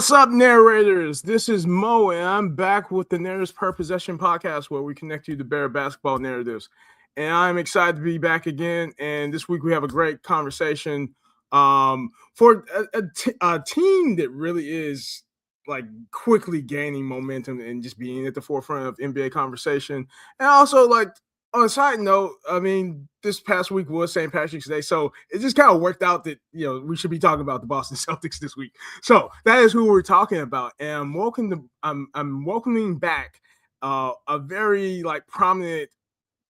What's up, narrators? This is Mo, and I'm back with the Narratives Per Possession podcast, where we connect you to better basketball narratives. And I'm excited to be back again. And this week we have a great conversation for a team that really is like quickly gaining momentum and just being at the forefront of NBA conversation. And also, like, on a side note, I mean, this past week was St. Patrick's Day, so it just kind of worked out that, we should be talking about the Boston Celtics this week. So that is who we're talking about, and I'm welcoming back a very prominent,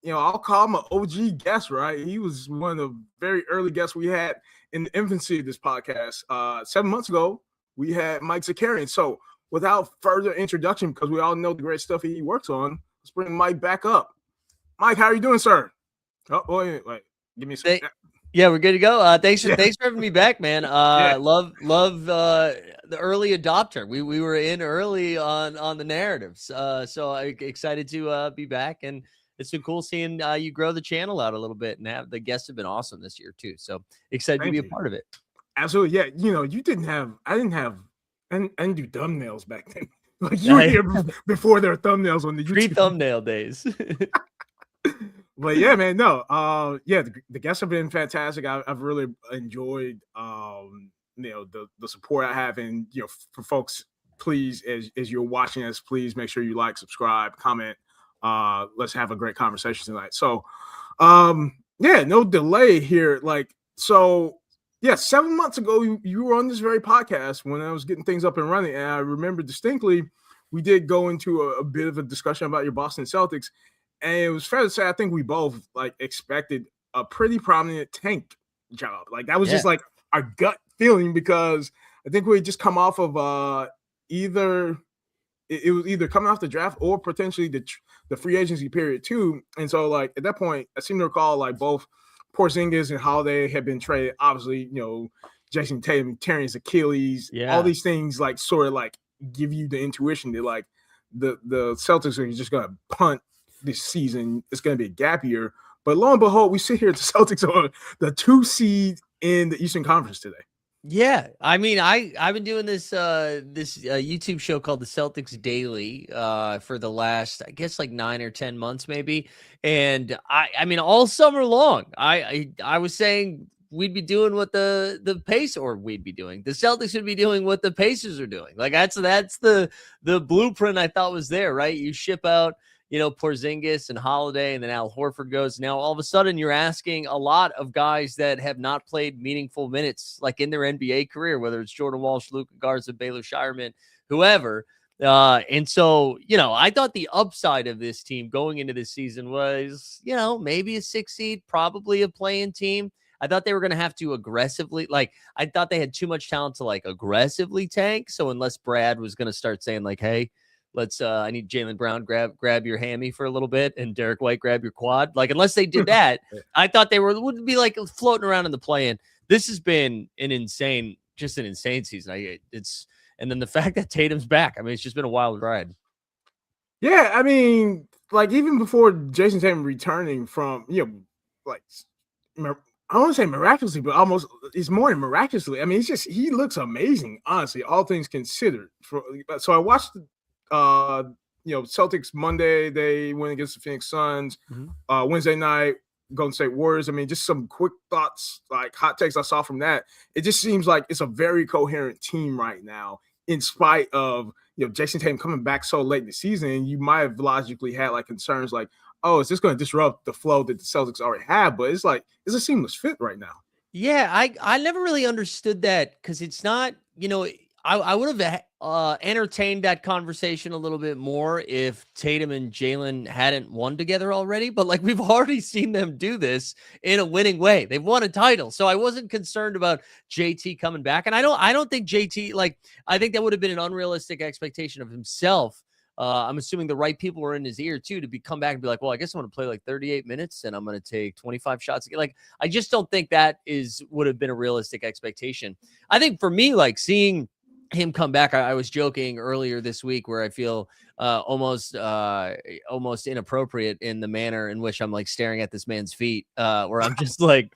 I'll call him an OG guest, right? He was one of the very early guests we had in the infancy of this podcast. 7 months ago, we had Mike Zakarian. So without further introduction, because we all know the great stuff he works on, let's bring Mike back up. Mike, how are you doing, sir? Oh, wait, give me a second. Yeah, we're good to go. Thanks for having me back, man. Love the early adopter. We were in early on the narratives. So I'm excited to be back, and it's been cool seeing you grow the channel out a little bit, and the guests have been awesome this year too. So excited to be a part of it. Absolutely, yeah. I didn't do thumbnails back then. Like you were here before there were thumbnails on the YouTube. Pre-thumbnail days. But yeah, man, no, the guests have been fantastic. I've really enjoyed, the support I have, and for folks, please, as you're watching us, please make sure you like, subscribe, comment. Let's have a great conversation tonight. So, no delay here. 7 months ago, you were on this very podcast when I was getting things up and running, and I remember distinctly we did go into a bit of a discussion about your Boston Celtics. And it was fair to say, I think we both expected a pretty prominent tank job. That was just our gut feeling, because I think we had just come off of either coming off the draft or potentially the free agency period too. And so at that point, I seem to recall both Porzingis and Holiday had been traded. Obviously, Jayson Tatum tearing his Achilles. Yeah. All these things give you the intuition that the Celtics are just gonna punt this season. It's going to be a gap year, but lo and behold, we sit here at the Celtics on the 2 seed in the Eastern Conference today. Yeah, I mean, I've been doing this YouTube show called the Celtics Daily for the last, I guess, 9 or 10 months maybe, and I mean all summer long, I was saying we'd be doing what the Celtics would be doing what the Pacers are doing. That's the blueprint I thought was there, right? You ship out Porzingis and Holiday, and then Al Horford goes. Now, all of a sudden, you're asking a lot of guys that have not played meaningful minutes, in their NBA career, whether it's Jordan Walsh, Luka Garza, Baylor Shireman, whoever. And so, I thought the upside of this team going into this season was, maybe a 6 seed, probably a play-in team. I thought they were going to have to aggressively, I thought they had too much talent to aggressively tank. So unless Brad was going to start saying hey, let's I need Jaylen Brown grab your hammy for a little bit, and Derek White grab your quad. Unless they did that, I thought they would be floating around in the play-in. This has been an insane season. And then the fact that Tatum's back, I mean, it's just been a wild ride. Yeah, I mean, even before Jayson Tatum returning from, I don't want to say miraculously, but almost it's more than miraculously. I mean, he looks amazing, honestly, all things considered. So I watched Celtics Monday, they win against the Phoenix Suns. Mm-hmm. Wednesday night, Golden State Warriors. I mean, just some quick thoughts, hot takes I saw from that. It just seems like it's a very coherent team right now, in spite of Jayson Tatum coming back so late in the season. You might have logically had concerns oh, is this going to disrupt the flow that the Celtics already have? But it's it's a seamless fit right now. Yeah, I never really understood that, because it's not, I would have entertained that conversation a little bit more if Tatum and Jaylen hadn't won together already. But we've already seen them do this in a winning way. They've won a title, so I wasn't concerned about JT coming back. And I don't think JT I think that would have been an unrealistic expectation of himself. I'm assuming the right people were in his ear too to come back and be well, I guess I'm going to play 38 minutes and I'm going to take 25 shots. I just don't think that would have been a realistic expectation. I think for me, seeing him come back. I was joking earlier this week where I feel almost inappropriate in the manner in which I'm like staring at this man's feet, where I'm just like,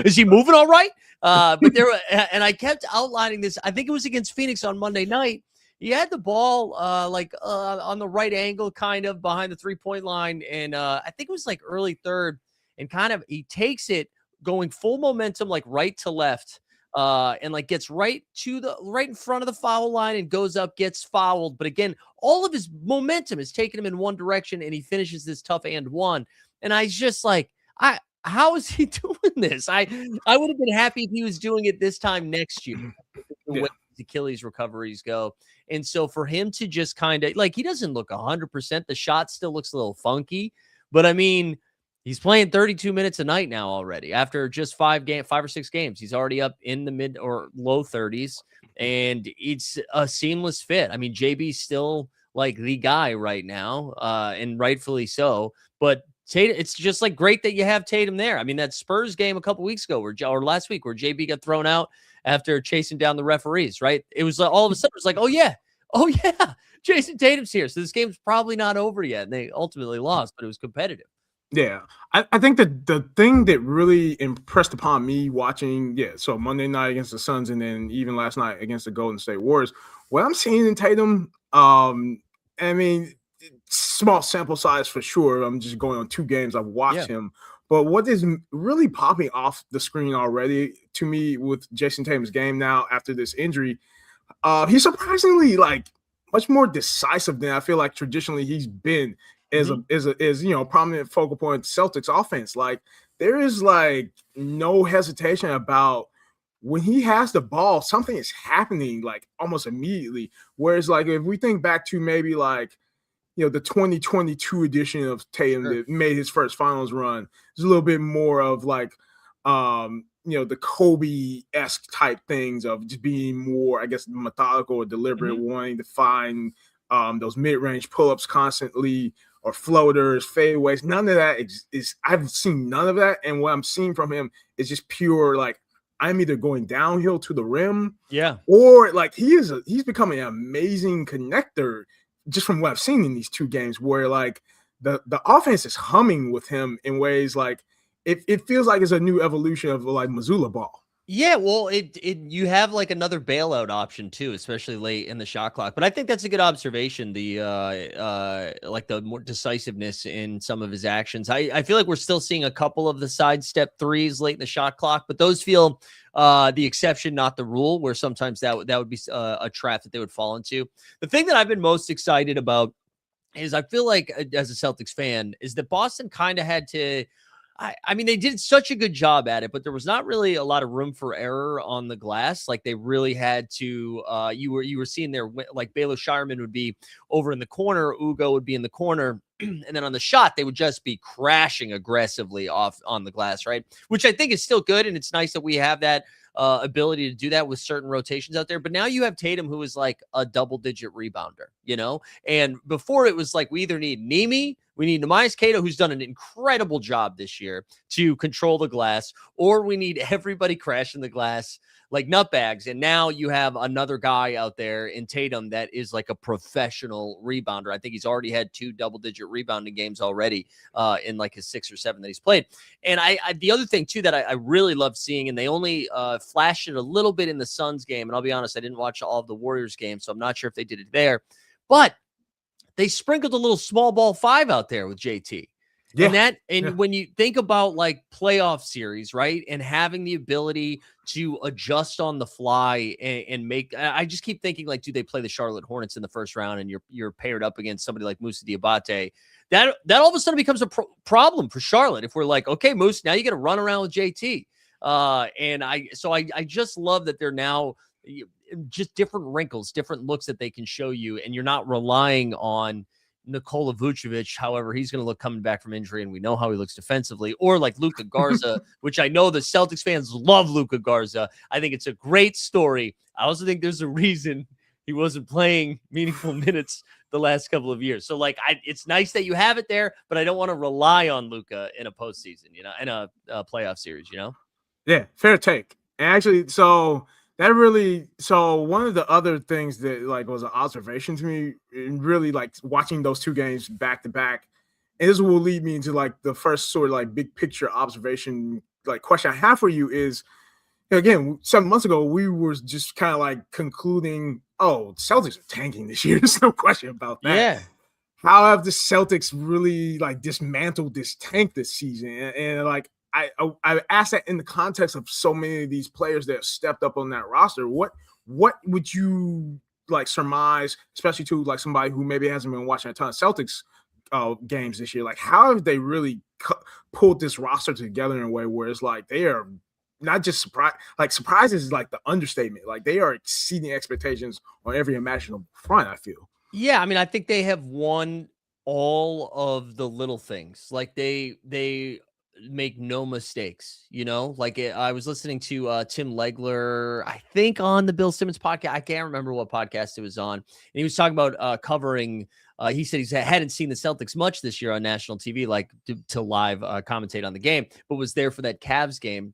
is he moving all right? But there, and I kept outlining this. I think it was against Phoenix on Monday night. He had the ball on the right angle, kind of behind the 3-point line, and I think it was like early third, and kind of he takes it going full momentum, like right to left. And like gets right in front of the foul line and goes up, gets fouled. But again, all of his momentum is taking him in one direction, and he finishes this tough and one. And I just like, how is he doing this? I would have been happy if he was doing it this time next year. The way his Achilles recoveries go. And so for him to just kind of like, he doesn't look 100%. The shot still looks a little funky, but I mean, he's playing 32 minutes a night now already after just 5 or 6 games. He's already up in the mid or low 30s, and it's a seamless fit. I mean, JB's still like the guy right now, and rightfully so. But Tatum, it's just like great that you have Tatum there. I mean, that Spurs game a couple weeks ago or last week where JB got thrown out after chasing down the referees, right? It was like all of a sudden it was like, oh yeah, Jayson Tatum's here. So this game's probably not over yet. And they ultimately lost, but it was competitive. Yeah, I think that the thing that really impressed upon me watching, so Monday night against the Suns and then even last night against the Golden State Warriors, what I'm seeing in Tatum, I mean, small sample size for sure. I'm just going on 2 games. I've watched him. But what is really popping off the screen already to me with Jayson Tatum's game now after this injury, he's surprisingly like much more decisive than I feel like traditionally he's been as a prominent focal point of Celtics offense. Like there is like no hesitation about when he has the ball, something is happening like almost immediately. Whereas like if we think back to maybe like, the 2022 edition of Tatum that made his first finals run, there's a little bit more of like, the Kobe-esque type things of just being more, I guess, methodical or deliberate, wanting to find those mid-range pull-ups constantly or floaters, fadeaways. None of that is I've seen none of that. And what I'm seeing from him is just pure, like, I'm either going downhill to the rim or like he's becoming an amazing connector just from what I've seen in these 2 games where like the offense is humming with him in ways like it feels like it's a new evolution of like Missoula ball. Yeah, well, you have like another bailout option too, especially late in the shot clock. But I think that's a good observation. The like the more decisiveness in some of his actions. I feel like we're still seeing a couple of the sidestep threes late in the shot clock, but those feel the exception, not the rule. Where sometimes that would be a trap that they would fall into. The thing that I've been most excited about is I feel like as a Celtics fan is that Boston kind of had to. I mean, they did such a good job at it, but there was not really a lot of room for error on the glass. Like they really had to, you were seeing there, like Baylor Shireman would be over in the corner, Ugo would be in the corner. And then on the shot, they would just be crashing aggressively off on the glass, right? Which I think is still good. And it's nice that we have that ability to do that with certain rotations out there. But now you have Tatum, who is like a double-digit rebounder, And before it was like we either need Nemi, we need Nemias Cato, who's done an incredible job this year to control the glass, or we need everybody crashing the glass like nutbags. And now you have another guy out there in Tatum that is like a professional rebounder. I think he's already had 2 double-digit rebounding games already in like his 6 or 7 that he's played. And the other thing too that I really love seeing, and they only flashed it a little bit in the Suns game, and I'll be honest, I didn't watch all of the Warriors games, so I'm not sure if they did it there, but they sprinkled a little small ball 5 out there with JT. Yeah. And when you think about like playoff series, right, and having the ability to adjust on the fly and make, I just keep thinking like, do they play the Charlotte Hornets in the first round and you're paired up against somebody like Moussa Diabate? That all of a sudden becomes a problem for Charlotte. If we're like, okay, Moose, now you got to run around with JT. And I just love that they're now just different wrinkles, different looks that they can show you, and you're not relying on Nikola Vucevic, however he's going to look coming back from injury, and we know how he looks defensively, or like Luka Garza, which I know the Celtics fans love Luka Garza. I think it's a great story. I also think there's a reason he wasn't playing meaningful minutes the last couple of years. So like, it's nice that you have it there, but I don't want to rely on Luka in a postseason, in a playoff series, Yeah, fair take. And actually, so That really, so one of the other things that like was an observation to me, and really like watching those two games back to back, and this will lead me into like the first sort of like big picture observation, like question I have for you is, again, 7 months ago we were just kind of like concluding, oh, Celtics are tanking this year. There's no question about that. Yeah. How have the Celtics really like dismantled this tank this season? And like I asked that in the context of so many of these players that have stepped up on that roster. What would you like surmise, especially to like somebody who maybe hasn't been watching a ton of Celtics games this year? Like, how have they really pulled this roster together in a way where it's like they are not just surprised, like surprises is like the understatement. Like they are exceeding expectations on every imaginable front, I feel. Yeah, I mean, I think they have won all of the little things. Like they make no mistakes, you know? Like I was listening to Tim Legler, I think on the Bill Simmons podcast. I can't remember what podcast it was on. And he was talking about covering he said he hadn't seen the Celtics much this year on national TV, like to live commentate on the game, but was there for that Cavs game.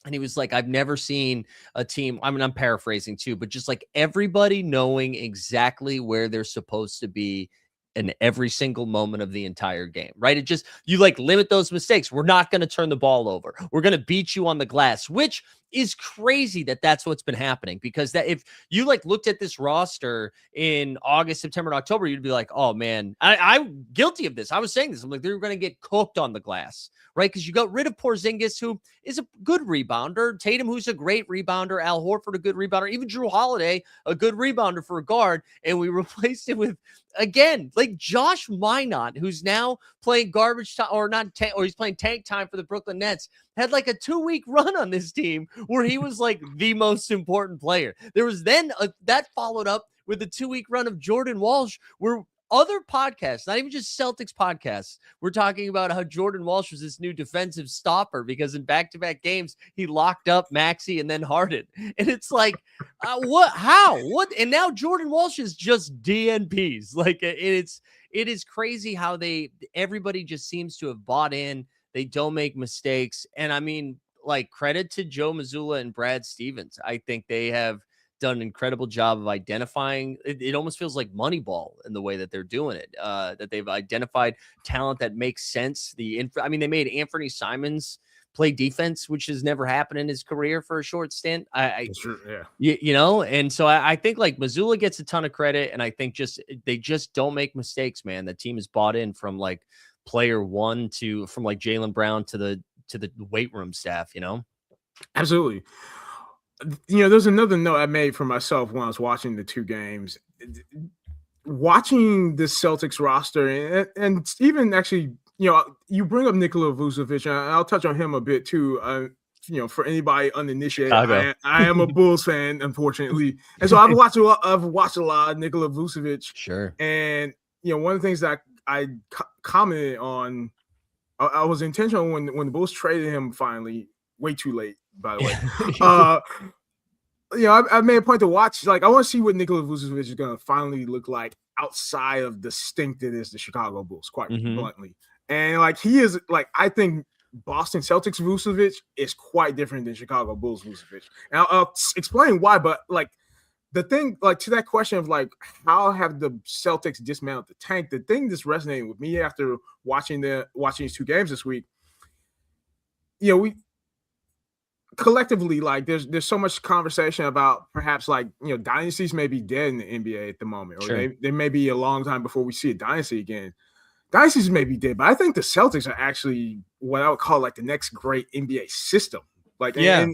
And he was like, I've never seen a team. I mean, I'm paraphrasing too, but just like everybody knowing exactly where they're supposed to be in every single moment of the entire game, right? It just, you like limit those mistakes. We're not going to turn the ball over. We're going to beat you on the glass, which is crazy that that's what's been happening, because that if you like looked at this roster in August, September, and October, you'd be like, oh man, I'm guilty of this. I was saying this. I'm like, they're going to get cooked on the glass, right? Because you got rid of Porzingis, who is a good rebounder, Tatum, who's a great rebounder, Al Horford, a good rebounder, even Jrue Holiday, a good rebounder for a guard, and we replaced it with, again, like Josh Minot, who's now playing garbage time, or not, or he's playing tank time for the Brooklyn Nets, had like a 2-week run on this team where he was like the most important player. There was then that followed up with a 2-week run of Jordan Walsh, where other podcasts, not even just Celtics podcasts, we're talking about how Jordan Walsh was this new defensive stopper because in back-to-back games, he locked up Maxey and then Harden. And it's like, what, how, what? And now Jordan Walsh is just DNPs. Like it is crazy how everybody just seems to have bought in. They don't make mistakes. And I mean, like, credit to Joe Mazzulla and Brad Stevens. I think they have done an incredible job of identifying. It almost feels like Moneyball in the way that they're doing it, that they've identified talent that makes sense. I mean, they made Anthony Simons play defense, which has never happened in his career for a short stint. Yeah. You know, and so I think like Mazzulla gets a ton of credit, and I think they just don't make mistakes, man. The team is bought in from like player one from like Jaylen Brown to the weight room staff, you know? Absolutely. You know, there's another note I made for myself when I was watching the two games. Watching the Celtics roster, and even actually, you know, you bring up Nikola Vucevic, and I'll touch on him a bit too. You know, for anybody uninitiated, I am a Bulls fan, unfortunately, and so I've watched a lot of Nikola Vucevic. Sure. And you know, one of the things that I commented on, I was intentional when the Bulls traded him finally, way too late, by the way. You know, I made a point to watch. Like, I want to see what Nikola Vucevic is going to finally look like outside of the stink that is the Chicago Bulls, quite bluntly. And like, he is like, I think Boston Celtics Vucevic is quite different than Chicago Bulls Vucevic. And I'll explain why. But like, the thing, like, to that question of like, how have the Celtics dismantled the tank? The thing that's resonating with me after watching these two games this week, you know, we collectively, like, there's so much conversation about perhaps like, you know, dynasties may be dead in the NBA at the moment, or Sure. they may be a long time before we see a dynasty again. Dynasties may be dead, but I think the Celtics are actually what I would call like the next great NBA system. Like, yeah,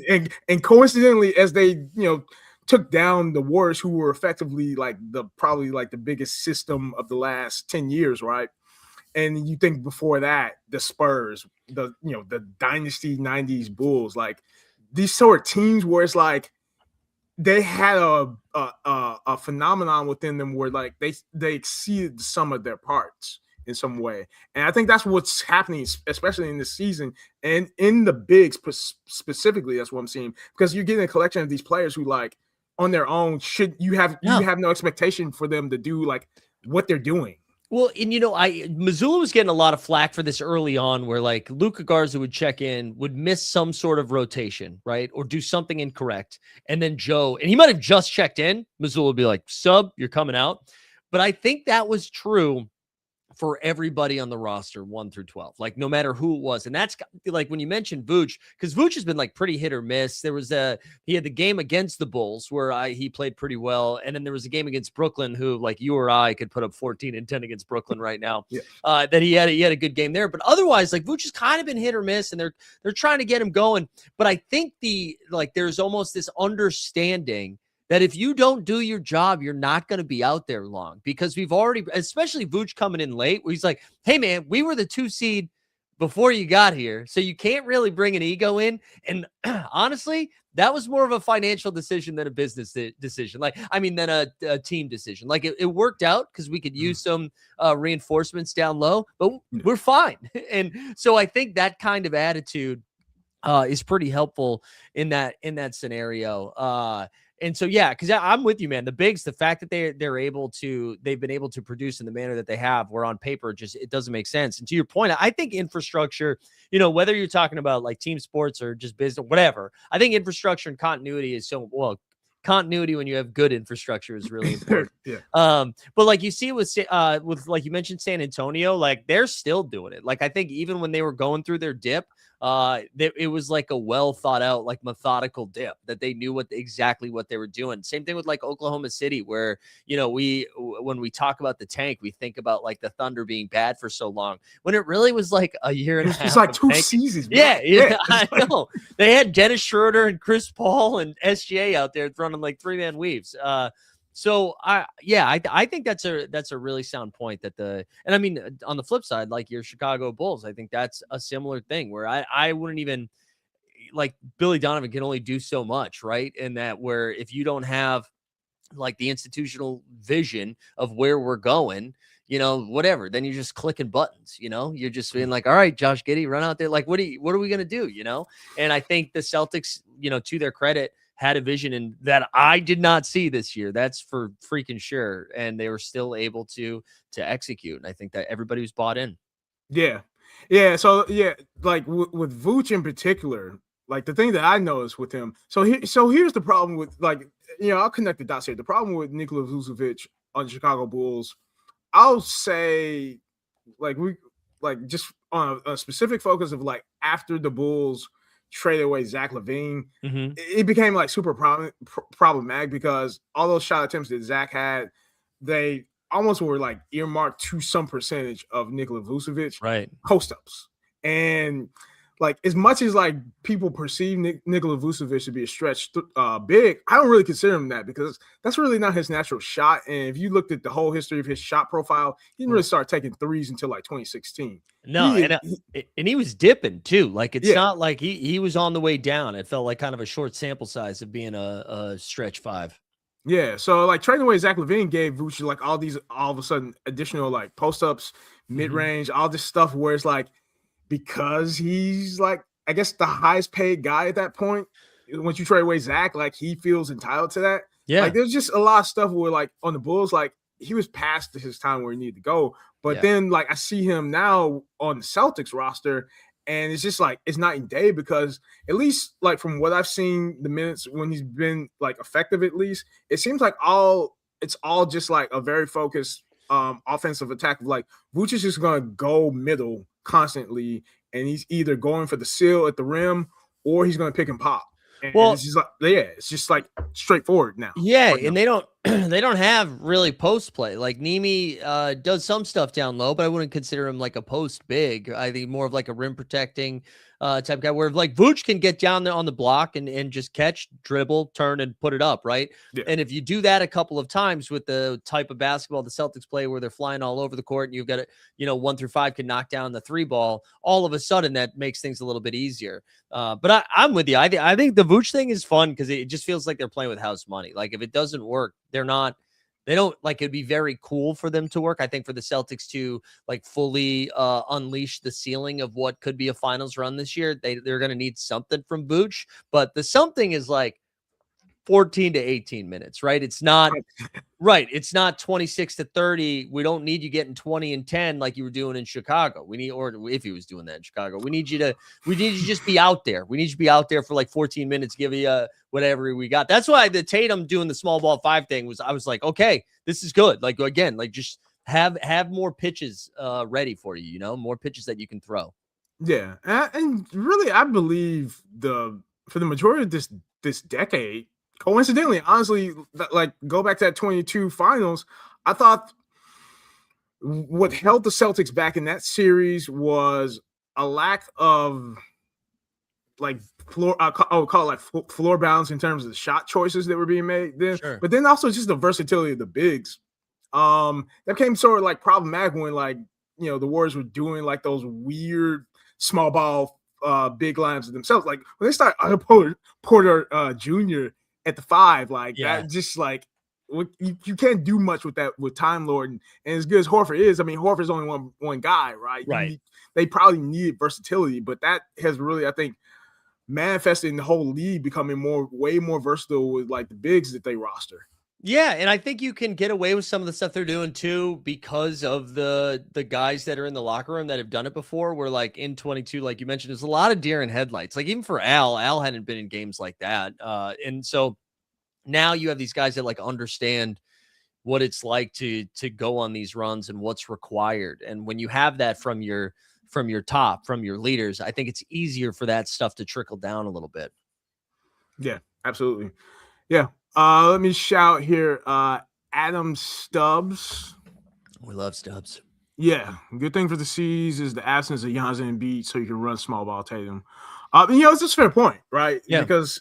and coincidentally, as they, you know, took down the Warriors, who were effectively like probably like the biggest system of the last 10 years, right? And you think before that, the Spurs, the dynasty 90s Bulls, like these sort of teams where it's like they had a phenomenon within them where like they exceeded the sum of their parts in some way. And I think that's what's happening, especially in this season and in the bigs specifically. That's what I'm seeing, because you're getting a collection of these players who, like, on their own, you have no expectation for them to do like what they're doing. Well, and Missoula was getting a lot of flack for this early on, where like Luka Garza would check in, would miss some sort of rotation, right, or do something incorrect, and then Joe, and he might have just checked in. Missoula would be like, "Sub, you're coming out," but I think that was true for everybody on the roster, 1 through 12, like no matter who it was. And that's like when you mentioned Vooch, because Vooch has been like pretty hit or miss. He had the game against the Bulls where he played pretty well. And then there was a game against Brooklyn, who like you or I could put up 14 and 10 against Brooklyn right now. Yeah. That he had a good game there. But otherwise, like Vooch has kind of been hit or miss, and they're trying to get him going. But I think there's almost this understanding that if you don't do your job, you're not going to be out there long, because we've already, especially Vooch coming in late, where he's like, hey man, we were the 2 seed before you got here. So you can't really bring an ego in. And honestly, that was more of a financial decision than a business decision. Than a team decision. Like it worked out because we could use some reinforcements down low, but we're fine. And so I think that kind of attitude is pretty helpful in that scenario. And so, yeah, because I'm with you, man. The bigs, the fact that they've been able to produce in the manner that they have, where on paper, it doesn't make sense. And to your point, I think infrastructure, whether you're talking about like team sports or just business, whatever, I think infrastructure and continuity is continuity when you have good infrastructure is really important. Yeah. But like you see with like you mentioned San Antonio, like they're still doing it. Like I think even when they were going through their dip, it was like a well thought out, like methodical dip that they knew exactly what they were doing. Same thing with like Oklahoma City, where when we talk about the tank, we think about like the Thunder being bad for so long, when it really was like a year and a half. It's like 2 seasons. Bro. Yeah, I know. They had Dennis Schroeder and Chris Paul and SGA out there running like 3-man weaves. So I think that's a really sound point and I mean, on the flip side, like your Chicago Bulls, I think that's a similar thing where I wouldn't even, like, Billy Donovan can only do so much, right? And that where if you don't have like the institutional vision of where we're going, whatever, then you're just clicking buttons, you're just being like, all right, Josh Giddey, run out there. Like, what are we going to do? And I think the Celtics, to their credit, had a vision and that I did not see this year. That's for freaking sure. And they were still able to execute. And I think that everybody was bought in. Yeah. Yeah. So yeah, like with Vooch in particular, like the thing that I noticed with him. So here's the problem with, like, I'll connect the dots here. The problem with Nikola Vucevic on the Chicago Bulls, I'll say, like, just on a specific focus of like after the Bulls traded away Zach LaVine, it became like super problematic because all those shot attempts that Zach had, they almost were like earmarked to some percentage of Nikola Vucevic post-ups. And like, as much as like people perceive Nikola Vucevic to be a stretch big, I don't really consider him that, because that's really not his natural shot. And if you looked at the whole history of his shot profile, he didn't really start taking threes until like 2016. No, and he was dipping too. Like, it's not like he was on the way down. It felt like kind of a short sample size of being a stretch 5. Yeah, so like trading away Zach LaVine gave Vooch like all of a sudden additional like post-ups, mid-range, all this stuff where it's like, because he's like, I guess, the highest paid guy at that point, once you trade away Zach, like he feels entitled to that. Yeah. Like there's just a lot of stuff where like on the Bulls, like he was past his time where he needed to go. But then like I see him now on the Celtics roster, and it's just like it's night and day, because at least like from what I've seen, the minutes when he's been like effective, at least it seems like it's all just like a very focused offensive attack of like Vooch is just gonna go middle constantly, and he's either going for the seal at the rim or he's gonna pick and pop. And it's just like, it's just like straightforward now. Yeah, and they don't have really post play. Like Nimi does some stuff down low, but I wouldn't consider him like a post big. I think more of like a rim protecting type guy, where like Vooch can get down there on the block and just catch, dribble, turn, and put it up, right? Yeah. And if you do that a couple of times with the type of basketball the Celtics play, where they're flying all over the court, and you've got 1 through 5 can knock down the 3 ball, all of a sudden that makes things a little bit easier. But I'm with you. I think the Vooch thing is fun because it just feels like they're playing with house money. Like if it doesn't work, they don't like, it'd be very cool for them to work. I think for the Celtics to like fully unleash the ceiling of what could be a finals run this year, they're going to need something from Vooch. But the something is like 14 to 18 minutes, right? It's not right. It's not 26 to 30. We don't need you getting 20 and 10 like you were doing in Chicago. We need, or if he was doing that in Chicago, we need you to just be out there. We need you to be out there for like 14 minutes, give you whatever we got. That's why the Tatum doing the small ball 5 thing I was like, okay, this is good. Like, again, like just have more pitches ready for you, more pitches that you can throw. Yeah. And really, I believe for the majority of this decade, coincidentally, honestly, like go back to that 22 finals, I thought what held the Celtics back in that series was a lack of like floor, call it like floor balance in terms of the shot choices that were being made then, Sure. but then also just the versatility of the bigs. That became sort of like problematic when like, the Warriors were doing like those weird small ball big lines of themselves. Like when they start Porter Jr. at the 5, like that just like you can't do much with that with Time Lord and as good as Horford is. I mean, Horford's only one guy, right? Right. They probably need versatility, but that has really, I think, manifested in the whole league becoming way more versatile with like the bigs that they roster. Yeah, and I think you can get away with some of the stuff they're doing too because of the guys that are in the locker room that have done it before. Where like in 22, like you mentioned, there's a lot of deer in headlights. Like even for Al hadn't been in games like that, and so now you have these guys that like understand what it's like to go on these runs and what's required. And when you have that from your leaders, I think it's easier for that stuff to trickle down a little bit. Yeah, absolutely. Yeah. Let me shout here. Adam Stubbs. We love Stubbs. Yeah. Good thing for the C's is the absence of Giannis and Embiid, so you can run small ball Tatum. It's just a fair point, right? Yeah. Because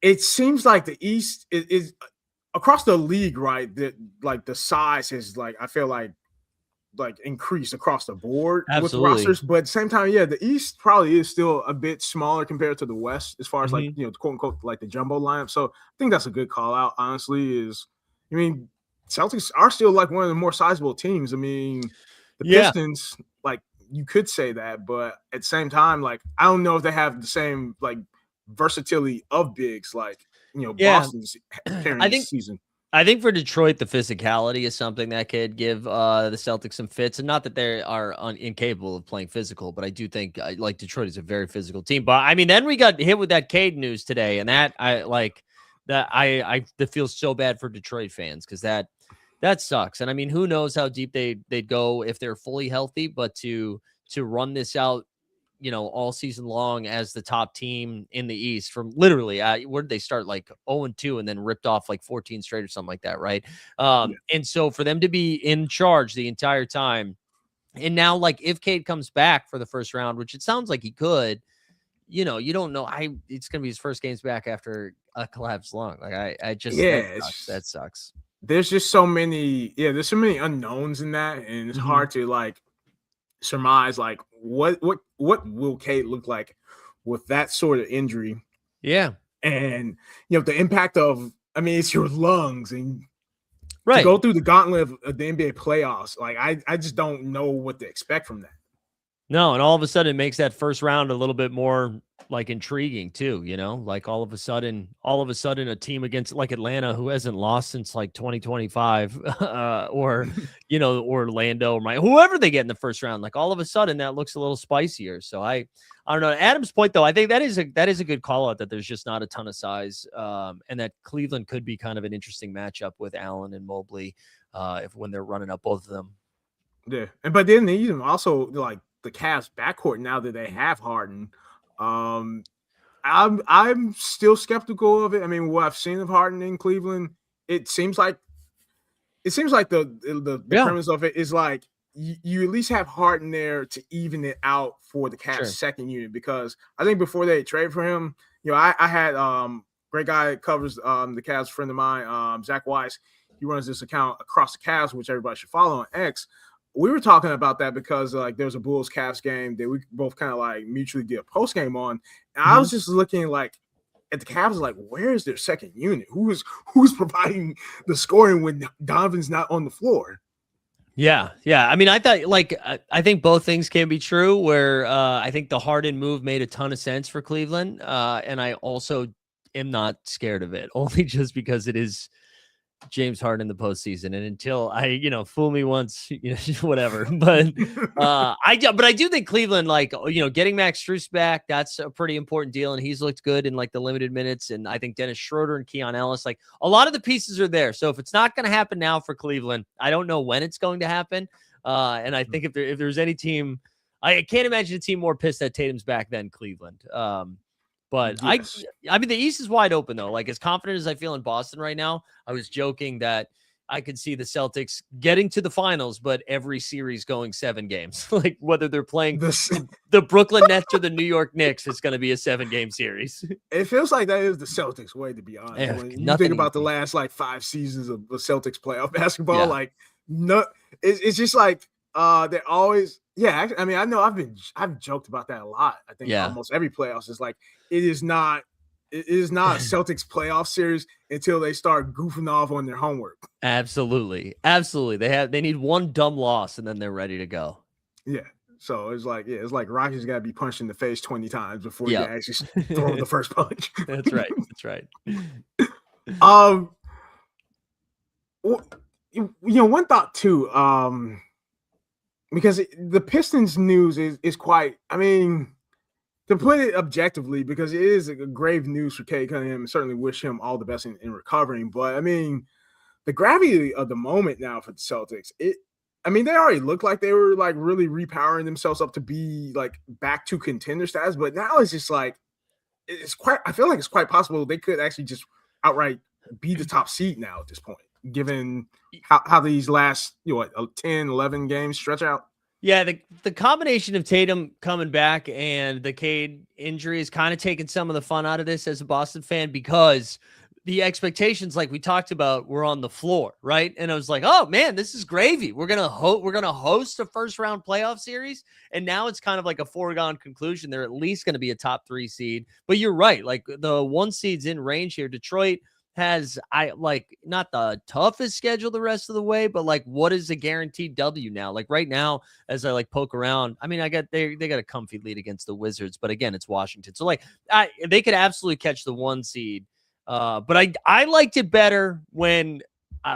it seems like the East is across the league, right? That like the size is like, I feel like increased across the board. Absolutely. With rosters, but at the same time, yeah, the East probably is still a bit smaller compared to the West as far as like, quote unquote, like the jumbo lineup. So I think that's a good call out, honestly. Celtics are still like one of the more sizable teams. I mean, the Pistons, like you could say that, but at the same time, like I don't know if they have the same like versatility of bigs like Boston's carrying this season. I think for Detroit, the physicality is something that could give the Celtics some fits. And not that they are incapable of playing physical, but I do think like Detroit is a very physical team. But I mean, then we got hit with that Cade news today, and that I feel so bad for Detroit fans because that sucks. And I mean, who knows how deep they'd go if they're fully healthy, but to run this out, all season long as the top team in the East from literally, where did they start? Like 0-2 and then ripped off like 14 straight or something like that. Right. And so for them to be in charge the entire time, and now like if Cade comes back for the first round, which it sounds like he could, you don't know. It's going to be his first games back after a collapsed lung. Like that sucks. There's just so many, there's so many unknowns in that. And it's hard to like surmise like what will Cade look like with that sort of injury. Yeah. And the impact of, I mean, it's your lungs and right. To go through the gauntlet of the NBA playoffs. Like I just don't know what to expect from that. No, and all of a sudden it makes that first round a little bit more like intriguing too, like all of a sudden a team against like Atlanta who hasn't lost since like 2025 or Orlando or whoever they get in the first round, like all of a sudden that looks a little spicier. So I don't know. Adam's point though, I think that is a good call out that there's just not a ton of size and that Cleveland could be kind of an interesting matchup with Allen and Mobley when they're running up both of them. Yeah. But then they even also like the Cavs backcourt now that they have Harden. I'm still skeptical of it. I mean, what I've seen of Harden in Cleveland, it seems like the premise of it is like you at least have Harden there to even it out for the Cavs second unit, because I think before they trade for him, I had great guy that covers the Cavs, friend of mine, Zach Weiss. He runs this account Across the Cavs, which everybody should follow on X. We were talking about that because like there's a Bulls Cavs game that we both kind of like mutually did a post game on. And I was just looking like at the Cavs, like, where is their second unit? Who's providing the scoring when Donovan's not on the floor? Yeah. I mean, I thought I think both things can be true. Where I think the Harden move made a ton of sense for Cleveland, and I also am not scared of it, only just because it is James Harden in the postseason. And until fool me once, whatever. But I do think Cleveland, getting Max Strus back, that's a pretty important deal. And he's looked good in like the limited minutes. And I think Dennis Schroeder and Keon Ellis, like a lot of the pieces are there. So if it's not going to happen now for Cleveland, I don't know when it's going to happen. And I think if there's any team, I can't imagine a team more pissed that Tatum's back than Cleveland. But yes. I mean, the East is wide open, though. Like, as confident as I feel in Boston right now, I was joking that I could see the Celtics getting to the finals, but every series going 7 games. Like, whether they're playing the Brooklyn Nets or the New York Knicks, it's going to be a 7-game series. It feels like that is the Celtics way, to be honest. When you think about the last, 5 seasons of the Celtics playoff basketball, it's just like they're always – yeah, I mean, I know I've joked about that a lot. I think almost every playoffs is like it is not a Celtics playoff series until they start goofing off on their homework. Absolutely. They need one dumb loss and then they're ready to go. Yeah. So it's like Rocky's got to be punched in the face 20 times before you can actually throw the first punch. That's right. One thought too. Because the Pistons news is quite, I mean, to put it objectively, because it is a grave news for Cade Cunningham, and certainly wish him all the best in recovering. But I mean, the gravity of the moment now for the Celtics, they already looked like they were like really repowering themselves up to be like back to contender status. But now it's just like, I feel like it's quite possible they could actually just outright be the top seed now at this point, given how these last 10, 11 games stretch out. Yeah, the combination of Tatum coming back and the Cade injury is kind of taking some of the fun out of this as a Boston fan, because the expectations, like we talked about, were on the floor, right? And I was like, oh man, this is gravy. We're gonna host a first round playoff series, and now it's kind of like a foregone conclusion. They're at least going to be a top 3 seed. But you're right, like the 1 seed's in range here. Detroit has not the toughest schedule the rest of the way, but like what is a guaranteed W now? Like right now, as I poke around, I mean, they got a comfy lead against the Wizards, but again, it's Washington. So they could absolutely catch the 1 seed. But I liked it better when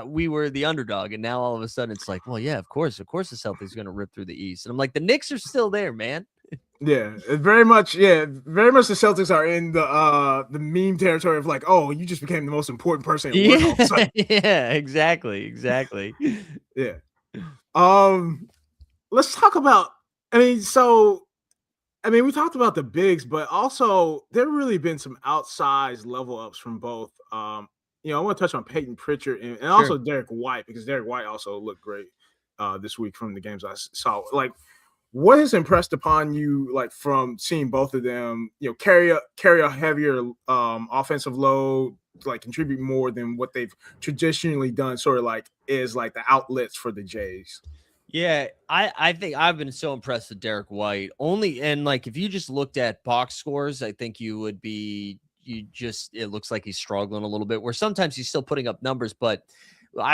we were the underdog, and now all of a sudden it's like, well, yeah, of course the Celtics are going to rip through the East. And I'm like, the Knicks are still there, man. Yeah, very much. Yeah, very much. The Celtics are in the meme territory of like, oh, you just became the most important person. Yeah, exactly. Yeah. Let's talk about. We talked about the bigs, but also there really been some outsized level ups from both. I want to touch on Peyton Pritchard and also Derek White, because Derek White also looked great this week from the games I saw. Like, what has impressed upon you, like from seeing both of them, carry a heavier offensive load, like contribute more than what they've traditionally done, sort of like is like the outlets for the Jays? Yeah, I think I've been so impressed with Derek White. If you just looked at box scores, I think it looks like he's struggling a little bit, where sometimes he's still putting up numbers, but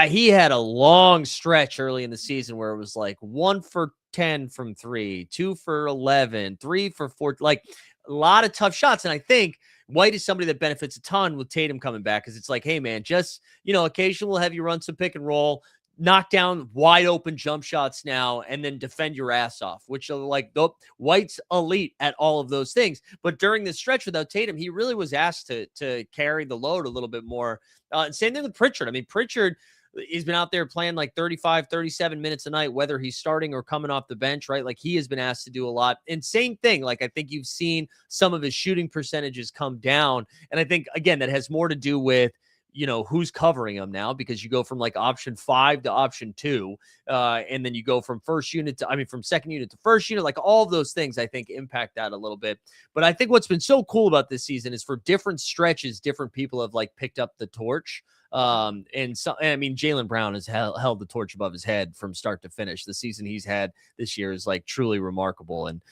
he had a long stretch early in the season where it was like 1 for 10 from 3, 2 for 11, 3 for 4, like a lot of tough shots. And I think White is somebody that benefits a ton with Tatum coming back, because it's like, hey man, just, occasionally we'll have you run some pick and roll, knock down wide open jump shots now, and then defend your ass off, which are like White's elite at all of those things. But during this stretch without Tatum, he really was asked to carry the load a little bit more. And same thing with Pritchard. I mean, Pritchard, he's been out there playing like 35, 37 minutes a night, whether he's starting or coming off the bench, right? Like he has been asked to do a lot. And same thing, like I think you've seen some of his shooting percentages come down. And I think, again, that has more to do with, who's covering him now, because you go from like option 5 to option 2. And then you go from from second unit to first unit, like all of those things I think impact that a little bit. But I think what's been so cool about this season is for different stretches, different people have like picked up the torch. Jaylen Brown has held the torch above his head from start to finish. The season he's had this year is like truly remarkable. And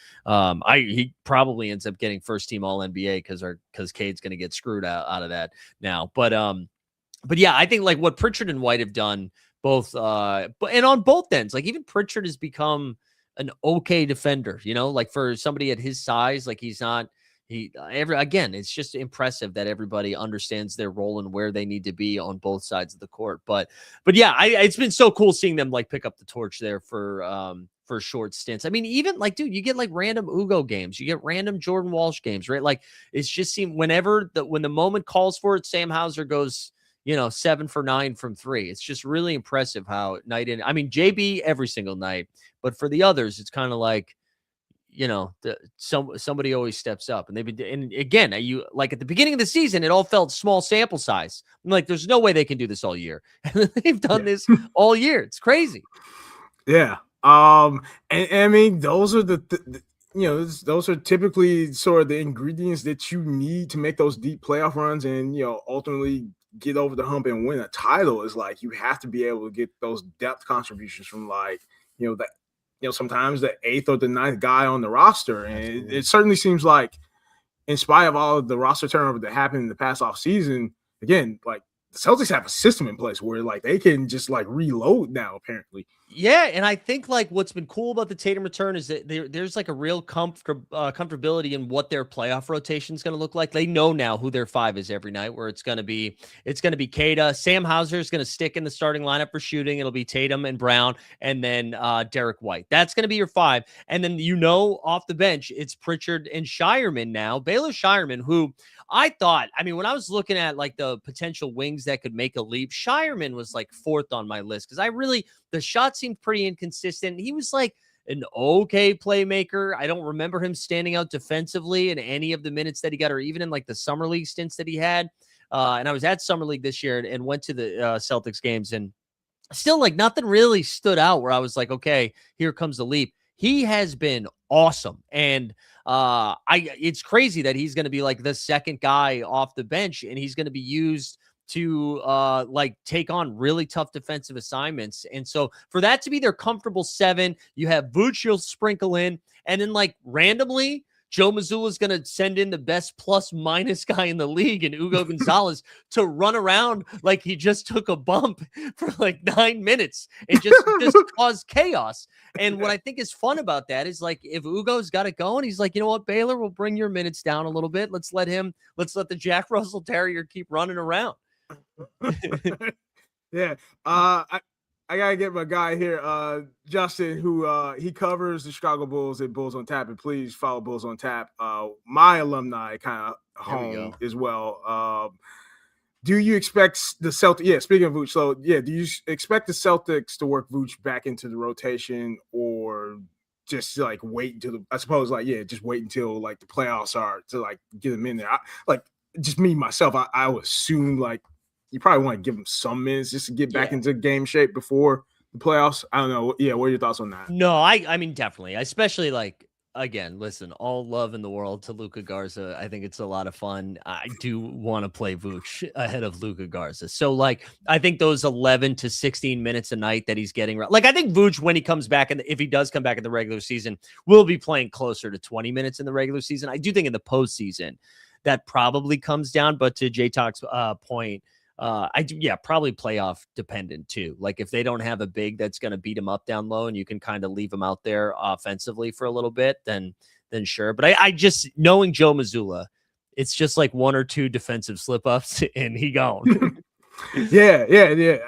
he probably ends up getting first team all NBA because Cade's going to get screwed out of that now. But yeah, I think like what Pritchard and White have done both, and on both ends, like even Pritchard has become an okay defender, like for somebody at his size, like he's not, Again, it's just impressive that everybody understands their role and where they need to be on both sides of the court. But yeah, it's been so cool seeing them like pick up the torch there for short stints. I mean, even like, dude, you get like random Ugo games, you get random Jordan Walsh games, right? Like it's just seemed when the moment calls for it, Sam Hauser goes, 7 for 9 from 3. It's just really impressive how night in. I mean, JB every single night, but for the others, it's kind of like, somebody always steps up, and they've been. And again, you like at the beginning of the season, it all felt small sample size. I'm like, there's no way they can do this all year, and they've done this all year. It's crazy. Yeah. And I mean, those are those are typically sort of the ingredients that you need to make those deep playoff runs and, ultimately get over the hump and win a title. Is like, you have to be able to get those depth contributions from like, sometimes the 8th or the 9th guy on the roster. And it certainly seems like, in spite of all of the roster turnover that happened in the past offseason, again, like the Celtics have a system in place where like they can just like reload now, apparently. Yeah, and I think like what's been cool about the Tatum return is that there's like a real comfortability in what their playoff rotation is going to look like. They know now who their 5 is every night. Where it's going to be Kata. Sam Hauser is going to stick in the starting lineup for shooting. It'll be Tatum and Brown, and then Derek White. That's going to be your 5. And then off the bench, it's Pritchard and Shireman now. Baylor Shireman, who I thought, I mean, when I was looking at like the potential wings that could make a leap, Shireman was like 4th on my list because the shot seemed pretty inconsistent. He was like an okay playmaker. I don't remember him standing out defensively in any of the minutes that he got, or even in like the summer league stints that he had. And I was at summer league this year and went to the Celtics games, and still like nothing really stood out where I was like, okay, here comes the leap. He has been awesome. And it's crazy that he's going to be like the second guy off the bench, and he's going to be used to like take on really tough defensive assignments. And so for that to be their comfortable 7, you have Vooch, you'll sprinkle in, and then like randomly Joe Mazzulla is going to send in the best plus minus guy in the league and Ugo Gonzalez to run around like he just took a bump for like 9 minutes and just cause chaos. And what I think is fun about that is like, if Ugo's got it going, he's like, you know what, Baylor will bring your minutes down a little bit. Let's let the Jack Russell Terrier keep running around. Yeah. I gotta get my guy here, Justin, who he covers the Chicago Bulls at Bulls on Tap, and please follow Bulls on Tap. My alumni kind of home as well. Do you expect the Celtics? Yeah, speaking of Vooch, so yeah, do you expect the Celtics to work Vooch back into the rotation, or just like wait until just wait until like the playoffs are to like get him in there? Just me myself, I would assume like you probably want to give him some minutes just to get back into game shape before the playoffs. I don't know. Yeah, what are your thoughts on that? No, I mean, definitely. Especially like, again, listen, all love in the world to Luka Garza. I think it's a lot of fun. I do want to play Vooch ahead of Luka Garza. So like, I think those 11 to 16 minutes a night that he's getting, like, I think Vooch, when he comes back, and if he does come back in the regular season, will be playing closer to 20 minutes in the regular season. I do think in the postseason that probably comes down, but to J-Talk's point, probably playoff dependent too. Like if they don't have a big that's going to beat him up down low and you can kind of leave him out there offensively for a little bit, then sure. But I just, knowing Joe Mazzulla, it's just like 1 or 2 defensive slip ups and he gone. Yeah.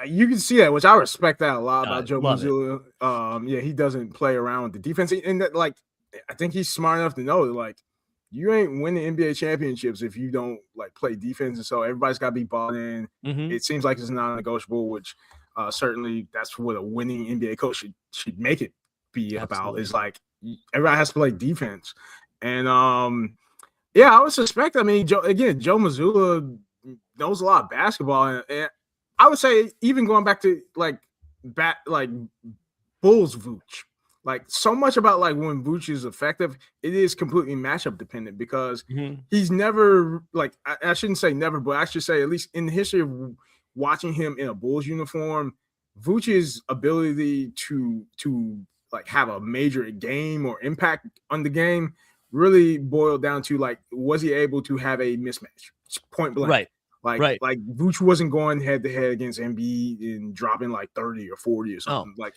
You can see that, which I respect that a lot about Joe Mazzulla. He doesn't play around with the defense, and that, like, I think he's smart enough to know that, like, you ain't winning NBA championships if you don't like play defense, and so everybody's got to be bought in. Mm-hmm. It seems like it's non-negotiable, which certainly that's what a winning NBA coach should make it be about. Is like everybody has to play defense, and I would suspect. I mean, Joe Mazzulla knows a lot of basketball, and I would say even going back to like Bulls Vooch. Like so much about like when Vooch is effective, it is completely matchup dependent because he's never like I shouldn't say never, but I should say at least in the history of watching him in a Bulls uniform, Vooch's ability to like have a major game or impact on the game really boiled down to like, was he able to have a mismatch? Point blank. Right. Like Vooch wasn't going head to head against Embiid and dropping like 30 or 40 or something. Like,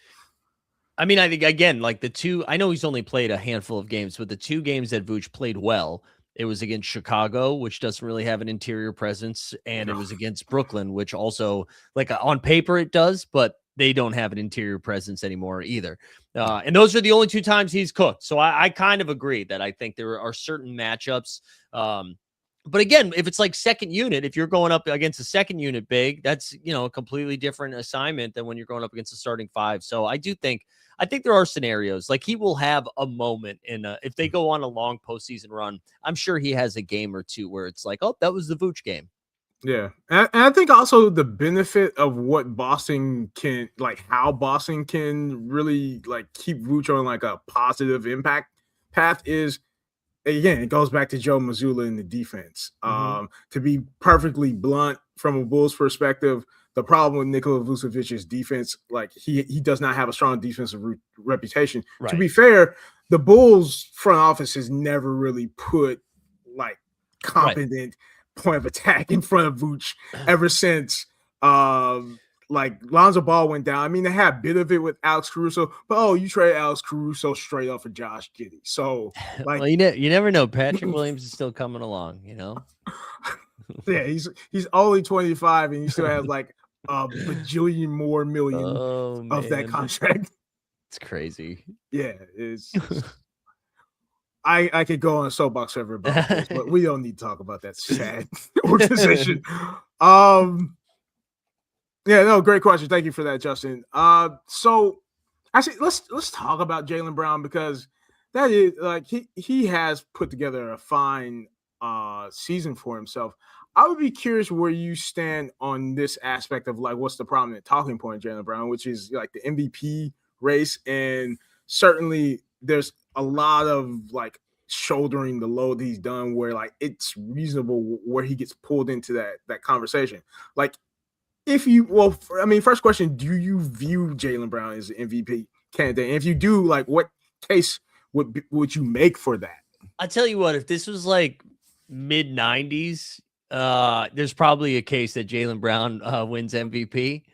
I mean, I think again, like I know he's only played a handful of games, but the 2 games that Vooch played well, It was against Chicago, which doesn't really have an interior presence, and it No. was against Brooklyn, which also, like on paper, it does, but they don't have an interior presence anymore either. And those are the only 2 times he's cooked. So I kind of agree that I think there are certain matchups. But again, if it's like second unit, if you're going up against a second unit big, that's, a completely different assignment than when you're going up against a starting five. So I think there are scenarios like he will have a moment if they go on a long postseason run. I'm sure he has a game or two where it's like, oh, that was the Vooch game. Yeah. And I think also the benefit of what Boston can, like how Boston can really like keep Vooch on like a positive impact path is, again, it goes back to Joe Mazzulla in the defense. To be perfectly blunt from a Bulls perspective, the problem with Nikola Vucevic's defense, like he does not have a strong defensive reputation. Right. To be fair, the Bulls front office has never really put like competent point of attack in front of Vooch ever since like Lonzo Ball went down. I mean, they had a bit of it with Alex Caruso, but you trade Alex Caruso straight off of Josh Giddey. So, like, well, you never know. Patrick Williams is still coming along, Yeah, he's only 25 and he still has like a bajillion more million of that contract. It's crazy. Yeah, it's I could go on a soapbox forever about this, but we don't need to talk about that sad organization. Yeah, no, great question. Thank you for that, Justin. So actually let's talk about Jaylen Brown, because that is like he has put together a fine season for himself. I would be curious where you stand on this aspect of like what's the prominent talking point of Jaylen Brown, which is like the MVP race, and certainly there's a lot of like shouldering the load he's done where like it's reasonable where he gets pulled into that conversation. Like first question, do you view Jaylen Brown as an MVP candidate? And if you do, like what case would you make for that? I'll tell you what, if this was like mid 90s, there's probably a case that Jaylen Brown wins MVP.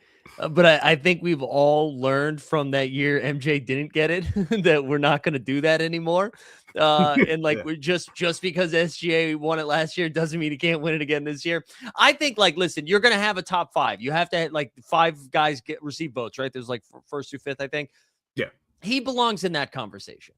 But I think we've all learned from that year MJ didn't get it that we're not going to do that anymore. And like we're just because SGA won it last year doesn't mean he can't win it again this year. I think like, listen, you're going to have a top five. You have to have, like 5 guys receive votes, right? There's like first through fifth, I think. Yeah. He belongs in that conversation.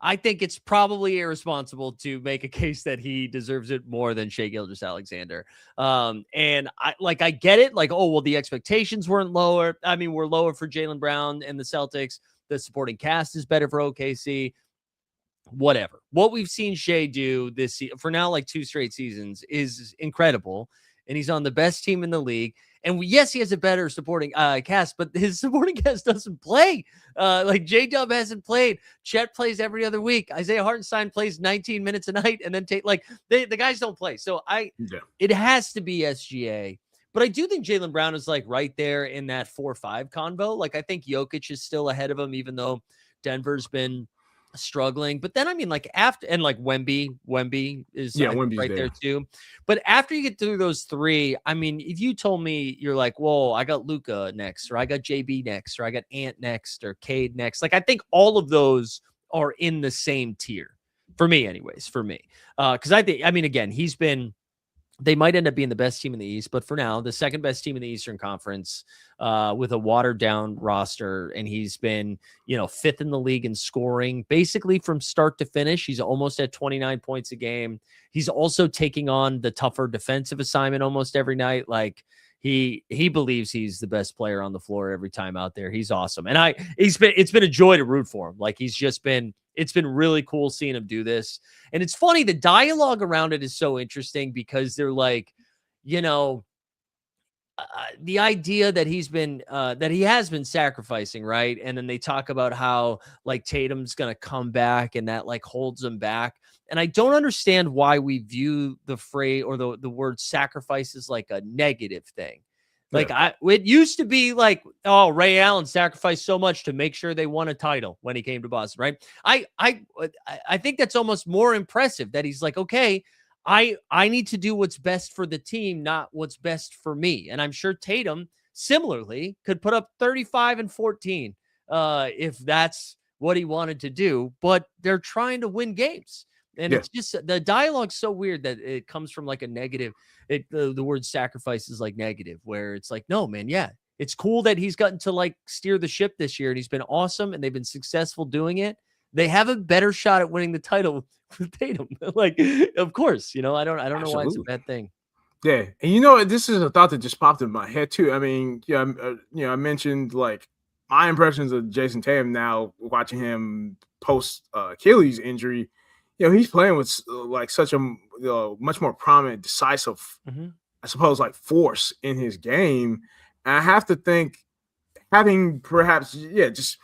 I think it's probably irresponsible to make a case that he deserves it more than Shai Gilgeous-Alexander. And I get it. Like, oh, well, the expectations weren't lower. I mean, we're lower for Jaylen Brown and the Celtics. The supporting cast is better for OKC. Whatever. What we've seen Shai do this for now, like 2 straight seasons, is incredible. And he's on the best team in the league. And yes, he has a better supporting cast, but his supporting cast doesn't play. Like J-Dub hasn't played. Chet plays every other week. Isaiah Hartenstein plays 19 minutes a night, and then the guys don't play. So it has to be SGA. But I do think Jaylen Brown is like right there in that 4-5 convo. Like I think Jokic is still ahead of him, even though Denver's been struggling. But then I mean, like after, and like Wemby is right there too. But after you get through those 3, I mean, if you told me you're like, whoa, I got Luka next, or I got JB next, or I got Ant next, or Cade next, like I think all of those are in the same tier for me, anyways. For me, because I mean, again, they might end up being the best team in the East, but for now, the second best team in the Eastern Conference with a watered down roster. And he's been, 5th in the league in scoring, basically from start to finish. He's almost at 29 points a game. He's also taking on the tougher defensive assignment almost every night. Like he believes he's the best player on the floor every time out there. He's awesome. And it's been a joy to root for him. Like it's been really cool seeing him do this. And it's funny, the dialogue around it is so interesting because they're like, the idea that he has been sacrificing, right? And then they talk about how like Tatum's going to come back and that like holds him back. And I don't understand why we view the phrase or the word sacrifice as like a negative thing. Like it used to be like, oh, Ray Allen sacrificed so much to make sure they won a title when he came to Boston, right? I think that's almost more impressive that he's like, okay, I need to do what's best for the team, not what's best for me. And I'm sure Tatum similarly could put up 35 and 14 if that's what he wanted to do, but they're trying to win games. And it's just the dialogue's so weird that it comes from like a negative. The word sacrifice is like negative, where it's like, no, man, yeah, it's cool that he's gotten to like steer the ship this year and he's been awesome and they've been successful doing it. They have a better shot at winning the title with Tatum. Like, of course, I don't know why it's a bad thing. Yeah, and this is a thought that just popped in my head too. I mean, I mentioned like my impressions of Jayson Tatum now, watching him post Achilles injury. He's playing with like such a much more prominent, decisive, I suppose, like force in his game. And I have to think having perhaps, just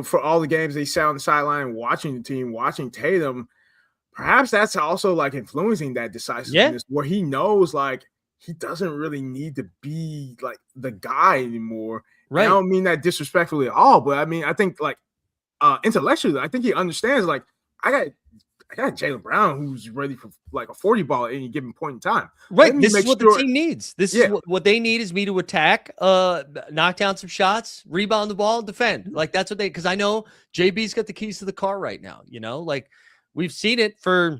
for all the games they sat on the sideline watching the team, watching Tatum. Perhaps that's also like influencing that decisiveness where he knows like he doesn't really need to be like the guy anymore. Right. And I don't mean that disrespectfully at all, but I mean, I think like intellectually, I think he understands like I got Jaylen Brown who's ready for like a 40 ball at any given point in time. Right. This is what the team needs. This is what they need is me to attack, knock down some shots, rebound the ball, defend. Like that's what because I know JB's got the keys to the car right now, like we've seen it for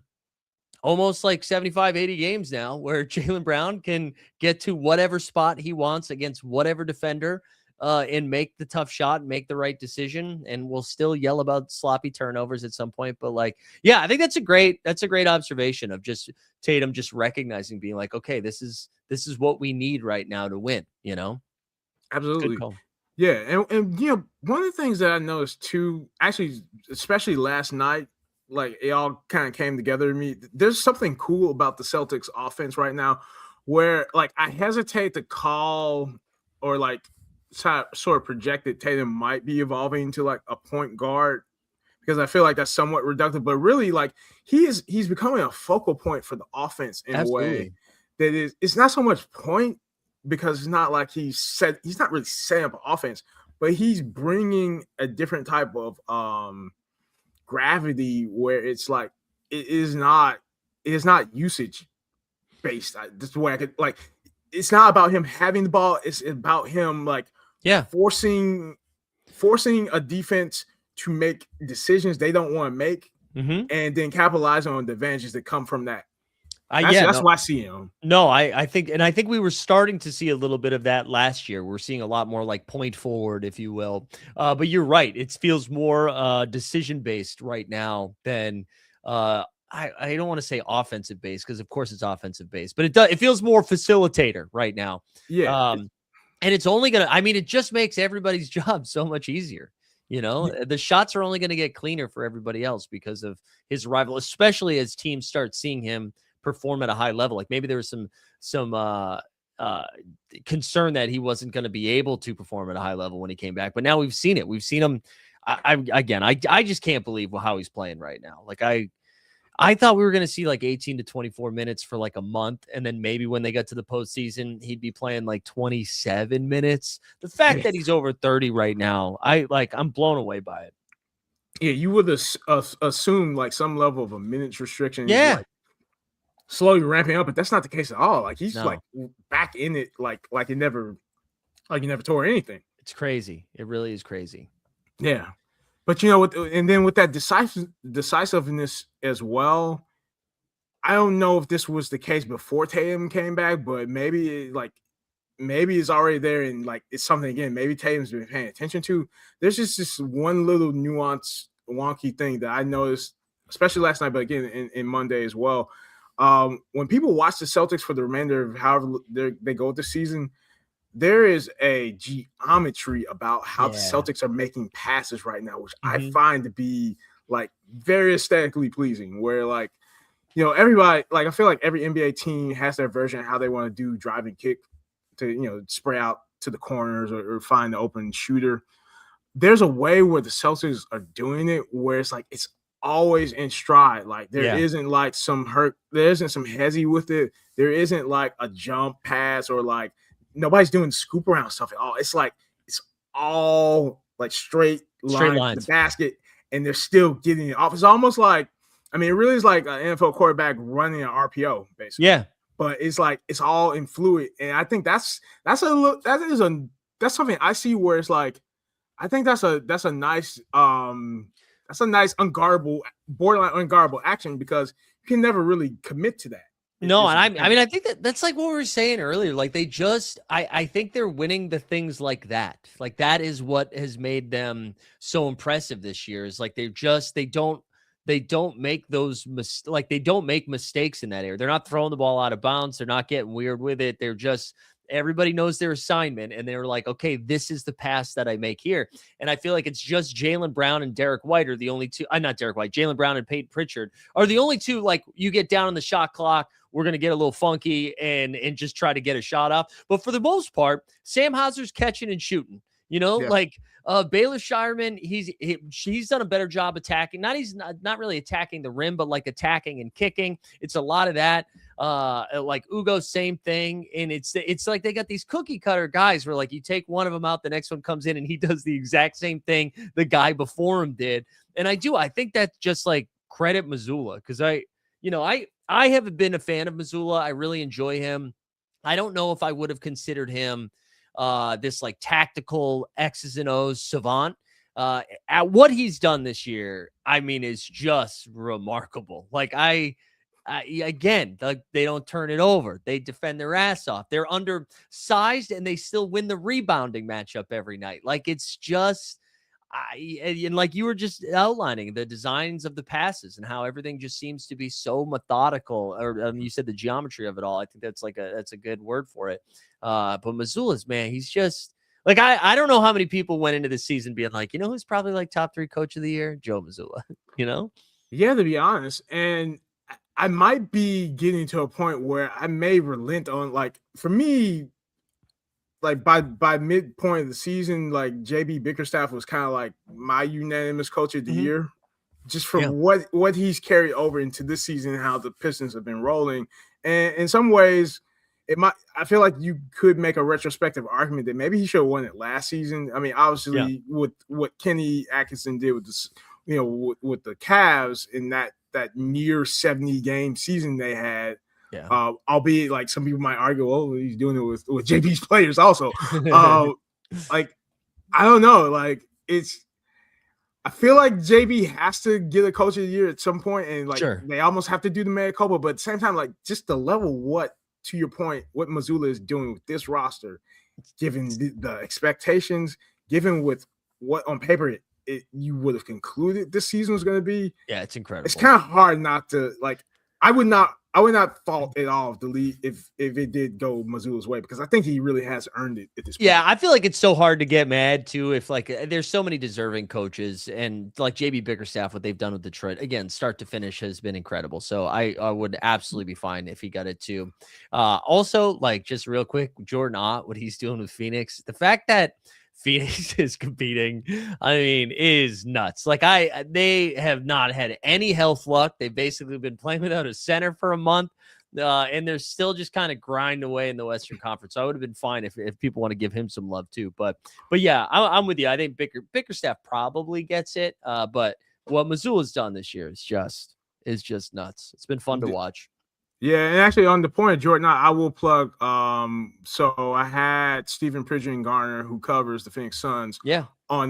almost like 75, 80 games now where Jaylen Brown can get to whatever spot he wants against whatever defender and make the tough shot, make the right decision. And we'll still yell about sloppy turnovers at some point. But like, yeah, I think that's a great observation of just Tatum just recognizing being like, okay, this is what we need right now to win, Absolutely. Yeah. And one of the things that I noticed too, actually, especially last night, like it all kind of came together to me. There's something cool about the Celtics offense right now where like I hesitate to call or like sort of project that Tatum might be evolving to like a point guard because I feel like that's somewhat reductive, but really like he's becoming a focal point for the offense in a way that it's not so much point because it's not like he's not really setting up an offense, but he's bringing a different type of gravity where it's like it is not usage based. That's the way I could like. It's not about him having the ball. It's about him like forcing a defense to make decisions they don't want to make, and then capitalizing on the advantages that come from that. That's why I see him. No, I think we were starting to see a little bit of that last year. We're seeing a lot more like point forward, if you will. But you're right. It feels more decision based right now than I don't want to say offensive based because of course it's offensive based, but it feels more facilitator right now. Yeah. And it's only it just makes everybody's job so much easier. The shots are only going to get cleaner for everybody else because of his arrival, especially as teams start seeing him perform at a high level. Like maybe there was some concern that he wasn't going to be able to perform at a high level when he came back, but now we've seen it. We've seen him. I just can't believe how he's playing right now. Like I thought we were going to see like 18 to 24 minutes for like a month. And then maybe when they got to the postseason, he'd be playing like 27 minutes. The fact that he's over 30 right now, I'm blown away by it. Yeah. You would assume like some level of a minutes restriction. Yeah. Like, slowly ramping up, but that's not the case at all. Like he's like back in it, like he never tore anything. It's crazy. It really is crazy. Yeah, but and then with that decisiveness as well. I don't know if this was the case before Tatum came back, but maybe it's already there, and like it's something again. Maybe Tatum's been paying attention to. There's just this one little nuance, wonky thing that I noticed, especially last night, but again in Monday as well. When people watch the Celtics for the remainder of however they go this season, there is a geometry about how the Celtics are making passes right now, which I find to be like very aesthetically pleasing. Where like, everybody, like I feel like every NBA team has their version of how they want to do drive and kick to, spray out to the corners or find the open shooter. There's a way where the Celtics are doing it where it's like it's always in stride. Like there isn't like there isn't some hezzy with it. There isn't like a jump pass or like nobody's doing scoop around stuff at all. It's like it's all like straight lines to the basket, and they're still getting it off. It's almost like it really is like an NFL quarterback running an RPO, basically. Yeah. But it's like it's all in fluid. And I think that's something I see where it's like I think that's a nice that's a nice unguardable, borderline unguardable action because you can never really commit to that. No, and I mean, I think that's like what we were saying earlier. Like they just, I think they're winning the things like that. Like that is what has made them so impressive this year. Is like they don't make they don't make mistakes in that area. They're not throwing the ball out of bounds. They're not getting weird with it. They're just everybody knows their assignment, and they're like, okay, this is the pass that I make here. And I feel like it's just Jaylen Brown and Derek White are the only two. Not Derek White, Jaylen Brown and Peyton Pritchard are the only two. Like you get down on the shot clock, we're going to get a little funky and just try to get a shot off. But for the most part, Sam Hauser's catching and shooting, like Baylor Shireman, he's done a better job attacking. He's not really attacking the rim, but like attacking and kicking. It's a lot of that. Like Ugo, same thing. And it's like they got these cookie cutter guys where like you take one of them out, the next one comes in and he does the exact same thing the guy before him did. And I think that's just like credit Mazzulla because I haven't been a fan of Mazzulla. I really enjoy him. I don't know if I would have considered him this like tactical X's and O's savant. At what he's done this year, I mean, is just remarkable. Like again, they don't turn it over. They defend their ass off. They're undersized and they still win the rebounding matchup every night. Like it's just, and like you were just outlining the designs of the passes and how everything just seems to be so methodical. Or you said the geometry of it all. I think that's that's a good word for it. But Mazzulla's, man, he's just like I don't know how many people went into the season being like, who's probably like top 3 coach of the year? Joe Mazzulla. Yeah, to be honest, and I might be getting to a point where I may relent on like for me. Like by midpoint of the season, like JB Bickerstaff was kind of like my unanimous coach of the year, just from what he's carried over into this season and how the Pistons have been rolling. And in some ways, I feel like you could make a retrospective argument that maybe he should have won it last season. I mean, obviously with what Kenny Atkinson did with this, with the Cavs in that near 70 game season they had. Yeah. Albeit like some people might argue, oh, he's doing it with JB's players also. Like, I don't know. Like I feel like JB has to get a coach of the year at some point, and like they almost have to do the mea culpa, but at the same time, like just the level to your point, what Mazzulla is doing with this roster, given the expectations, given with what on paper you would have concluded this season was going to be. Yeah, it's incredible. It's kind of hard not to like. I would not fault it all if it did go Mazzulla's way because I think he really has earned it at this point. Yeah, I feel like it's so hard to get mad too if like there's so many deserving coaches and like JB Bickerstaff, what they've done with Detroit again, start to finish has been incredible. So I would absolutely be fine if he got it too. Also, like just real quick, Jordan Ott, what he's doing with Phoenix, the fact that Phoenix is competing, I mean, is nuts. Like they have not had any health luck. They've basically been playing without a center for a month. And they're still just kind of grind away in the Western Conference. So I would have been fine if people want to give him some love too. But yeah, I'm with you. I think Bickerstaff probably gets it. But what Mazzulla's done this year is just nuts. It's been fun to watch. Yeah, and actually on the point of Jordan, I will plug. So I had Stephen Pridgeon Garner, who covers the Phoenix Suns. Yeah. On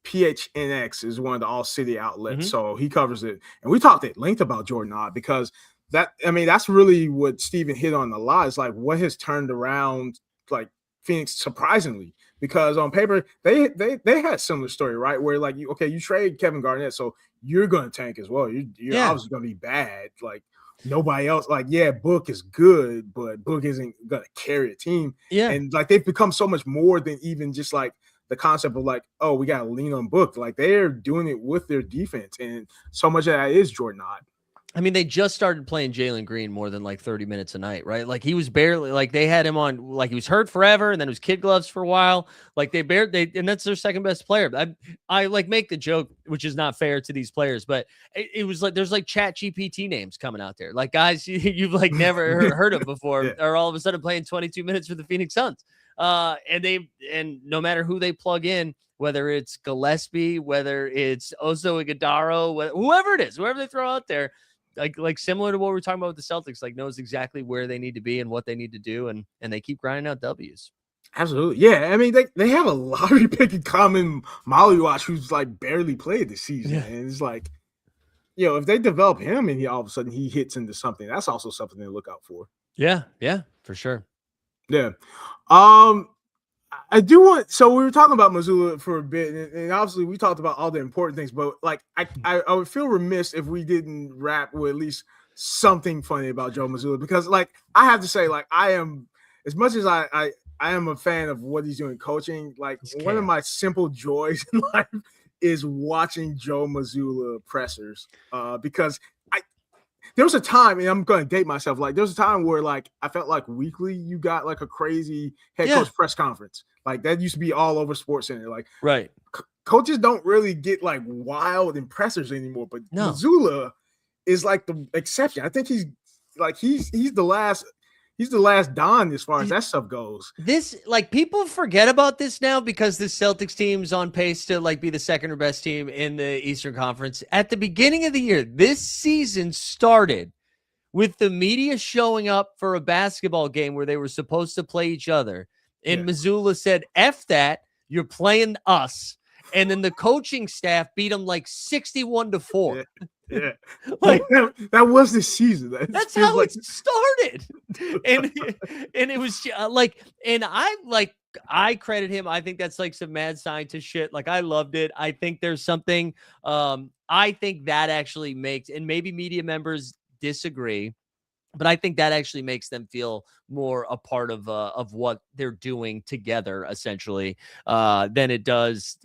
PHNX is one of the all city outlets, so he covers it, and we talked at length about Jordan Ott because that's really what Stephen hit on a lot. Is like what has turned around like Phoenix surprisingly because on paper they had a similar story, right? Where like you trade Kevin Garnett, so you're going to tank as well. You're obviously going to be bad, like. Nobody else, like, Book is good, but Book isn't gonna carry a team. Yeah, and like they've become so much more than even just like the concept of like, oh, we gotta lean on Book. Like they're doing it with their defense, and so much of that is Jordan Ott. I mean, they just started playing Jalen Green more than like 30 minutes a night, right? Like he was barely like they had him on like he was hurt forever, and then it was kid gloves for a while. Like and that's their second best player. I like make the joke, which is not fair to these players, but it was like there's like Chat GPT names coming out there, like guys you've like never heard of before, are all of a sudden playing 22 minutes for the Phoenix Suns. And no matter who they plug in, whether it's Gillespie, whether it's Oso Iguodala, whoever it is, whoever they throw out there. Like similar to what we were talking about with the Celtics, like knows exactly where they need to be and what they need to do, and they keep grinding out W's. Absolutely. Yeah. I mean, they have a lottery pick in common Molly Watch who's like barely played this season. Yeah. And it's like, if they develop him and all of a sudden he hits into something, that's also something to look out for. Yeah. Yeah. For sure. Yeah. Um, I do want. So we were talking about Missoula for a bit, and obviously we talked about all the important things. But like, I would feel remiss if we didn't wrap with at least something funny about Joe Missoula, because like I have to say, like I am, as much as I am a fan of what he's doing coaching. Like It's one of chaos. my simple joys in life is watching Joe Missoula pressers, because there was a time, and I'm going to date myself. Like there was a time where like I felt like weekly you got like a crazy head Yeah. coach press conference. Like that used to be all over Sports Center. Like Right. coaches don't really get like wild impressors anymore, but No. Missoula is like the exception. I think he's the last Don as far as that stuff goes. This, like, people forget about this now because the Celtics team's on pace to like be the second or best team in the Eastern Conference. At the beginning of the year, this season started with the media showing up for a basketball game where they were supposed to play each other. And Missoula said, F that, you're playing us. And then the coaching staff beat them like 61-4. Yeah. Like that was the season. That's how it started. And it was like, and I credit him. I think that's like some mad scientist shit. Like I loved it. I think there's something I think that actually makes, and maybe media members disagree, but I think that actually makes them feel more a part of what they're doing together, essentially, than it does.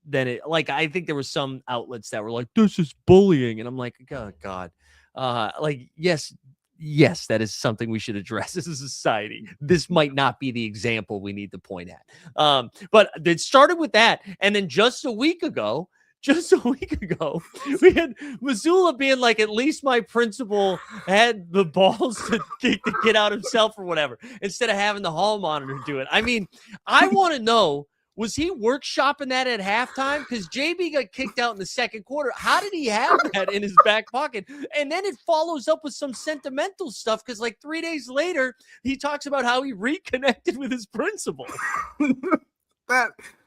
Like, I think there were some outlets that were like, this is bullying. And I'm like, oh God. Like, yes, that is something we should address as a society. This might not be the example we need to point at. But it started with that. And then just a week ago, we had Missoula being like, at least my principal had the balls to kick the kid out himself or whatever, instead of having the hall monitor do it. I mean, I want to know, was he workshopping that at halftime? Because JB got kicked out in the second quarter. How did he have that in his back pocket? And then it follows up with some sentimental stuff because like 3 days later, he talks about how he reconnected with his principal.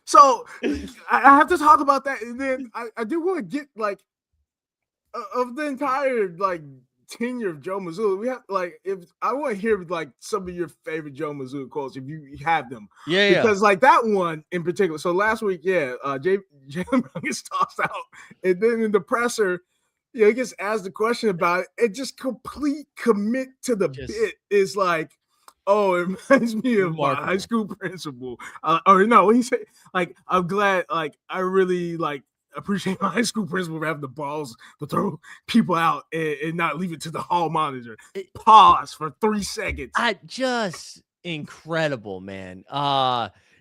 So I have to talk about that. And then I do want to get like of the entire like tenure of Joe Missoula. We have like, if I want to hear like some of your favorite Joe Missoula quotes, if you have them. Because like that one in particular. So last week, Jalen Brown gets tossed out, and then in the presser, he gets asked the question about it. It just complete commit to the bit is like, oh, it reminds me of my high school principal. Or no, he said like, I'm glad, like I really like appreciate my high school principal for having the balls to throw people out and not leave it to the hall monitor. Pause for 3 seconds. Incredible, man.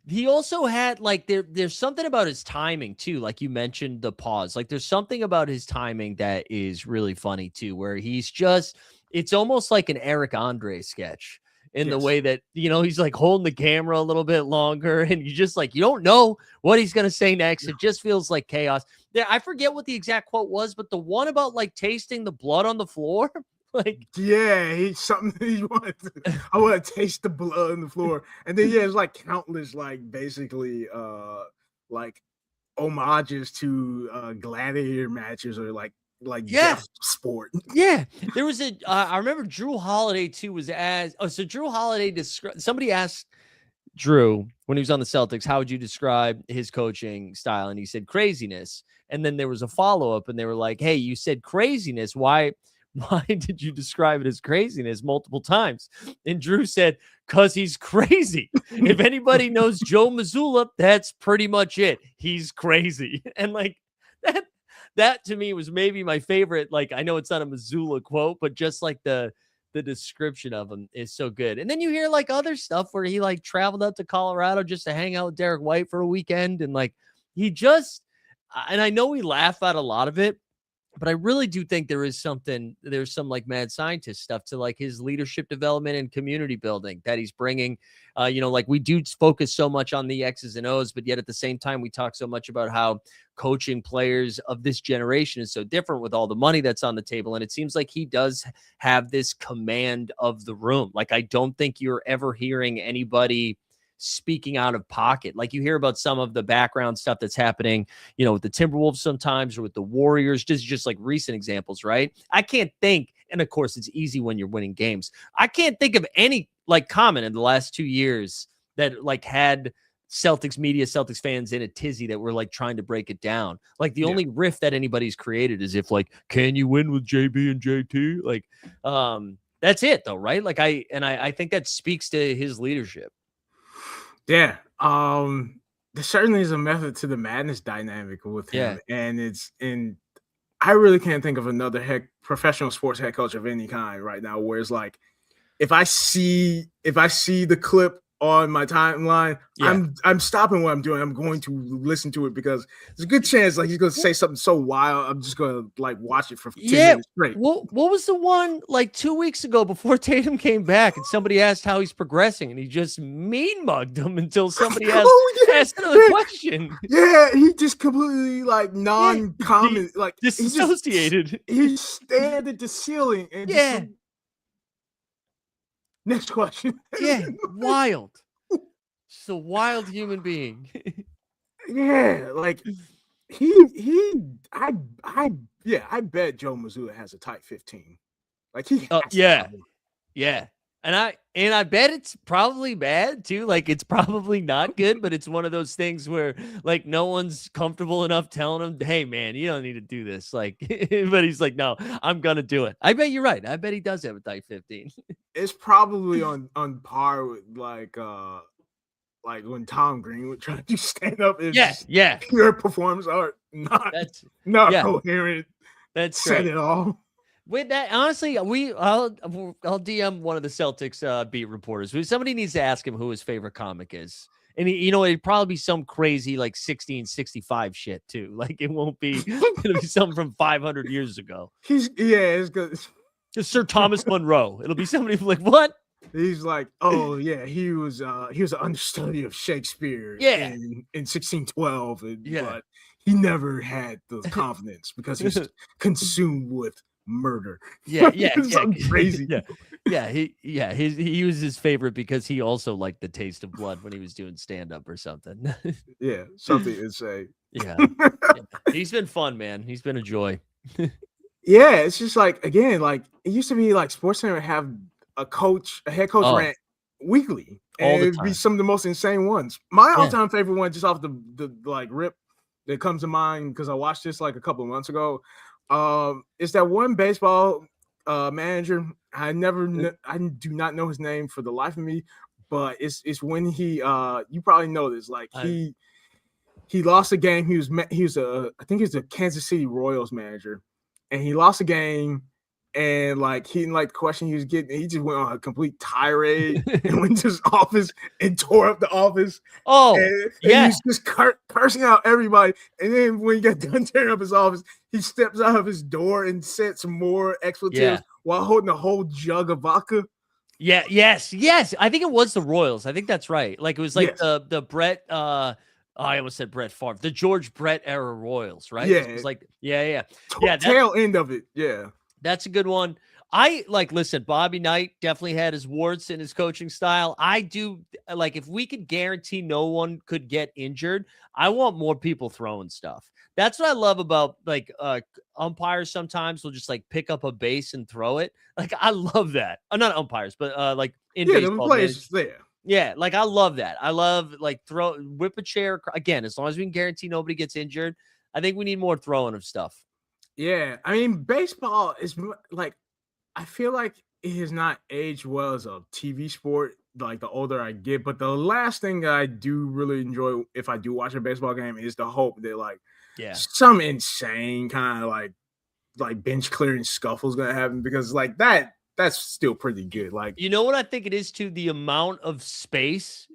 He also had like there's something about his timing too. Like you mentioned the pause. Like there's something about his timing that is really funny too, where it's almost like an Eric Andre sketch in the way that, he's like holding the camera a little bit longer and you just like, you don't know what he's going to say next. It just feels like chaos. I forget what the exact quote was, but the one about like tasting the blood on the floor, like, I want to taste the blood on the floor. And then, it's like countless, like basically, like homages to gladiator matches or like death sport. Yeah, there was I remember Jrue Holiday too so Jrue Holiday somebody asked Jrue when he was on the Celtics, how would you describe his coaching style? And he said craziness. And then there was a follow-up and they were like, hey, you said craziness. Why did you describe it as craziness multiple times? And Jrue said, because he's crazy. If anybody knows Joe Missoula, that's pretty much it. He's crazy. And like that to me was maybe my favorite. Like, I know it's not a Missoula quote, but just like the description of him is so good. And then you hear like other stuff where he like traveled up to Colorado just to hang out with Derek White for a weekend. And like, and I know we laugh at a lot of it, but I really do think there's some like mad scientist stuff to like his leadership development and community building that he's bringing. Like we do focus so much on the X's and O's, but yet at the same time, we talk so much about how coaching players of this generation is so different with all the money that's on the table. And it seems like he does have this command of the room. Like, I don't think you're ever hearing anybody speaking out of pocket. Like you hear about some of the background stuff that's happening, you know, with the Timberwolves sometimes or with the Warriors, just like recent examples, right? I can't think, and of course it's easy when you're winning games. I can't think of any like comment in the last 2 years that like had Celtics media, Celtics fans in a tizzy that were like trying to break it down. Like the only riff that anybody's created is if like, can you win with JB and JT? Like, that's it though, right? Like I think that speaks to his leadership. Yeah. There certainly is a method to the madness dynamic with him. And I really can't think of another professional sports head coach of any kind right now where it's like, if I see the clip on my timeline, I'm stopping what I'm doing. I'm going to listen to it because there's a good chance like he's going to say something so wild. I'm just going to like watch it for 10 minutes straight. What was the one like 2 weeks ago before Tatum came back and somebody asked how he's progressing and he just mean mugged him until somebody asked another question. Yeah, he just completely like non-comment, like dissociated. He stared at the ceiling and just next question. Yeah, wild. Just a wild human being. Yeah, like I bet Joe Mazzulla has a tight 15. Like yeah. And I bet it's probably bad too. Like it's probably not good, but it's one of those things where like no one's comfortable enough telling him, "Hey man, you don't need to do this." Like, but he's like, "No, I'm gonna do it." I bet you're right. I bet he does have a tight 15. It's probably on par with like when Tom Green would try to do stand up. Pure performance art, not coherent. That's said great. It all. With that, honestly, I'll DM one of the Celtics beat reporters. Somebody needs to ask him who his favorite comic is. And it'd probably be some crazy like 1665 shit too. Like it won't be it'll be something from 500 years ago. It's good. Just Sir Thomas Monroe. It'll be somebody like, what? He's like, oh yeah, he was an understudy of Shakespeare in 1612, but he never had the confidence because he's consumed with murder. Something crazy. He was his favorite because he also liked the taste of blood when he was doing stand-up or something. Something insane. He's been fun, man. He's been a joy. It's just like, again, like it used to be like SportsCenter would have a head coach rant weekly, and it'd be some of the most insane ones. My all-time favorite one, just off the like rip that comes to mind because I watched this like a couple of months ago. It's that one baseball manager. I do not know his name for the life of me, but it's when he you probably know this. Like he lost a game. He was I think he was a Kansas City Royals manager, and he lost a game. And like he didn't like the question he was getting. He just went on a complete tirade and went to his office and tore up the office. And he was just cursing out everybody. And then when he got done tearing up his office, he steps out of his door and said some more expletives while holding a whole jug of vodka. Yes. I think it was the Royals. I think that's right. Like it was like the Brett. I almost said Brett Favre, the George Brett era Royals, right? Yeah, it was like tail end of it. Yeah. That's a good one. Listen, Bobby Knight definitely had his warts in his coaching style. I do like if we could guarantee no one could get injured, I want more people throwing stuff. That's what I love about like umpires sometimes will just like pick up a base and throw it. Like I love that. Not umpires, but like in baseball. The players there. Yeah, like I love that. I love like whip a chair again, as long as we can guarantee nobody gets injured. I think we need more throwing of stuff. Yeah, I mean, baseball is like, I feel like it has not aged well as a TV sport, like the older I get. But the last thing I do really enjoy if I do watch a baseball game is the hope that like some insane kind of like bench clearing scuffle is going to happen, because like that's still pretty good. Like, you know what I think it is too? The amount of space,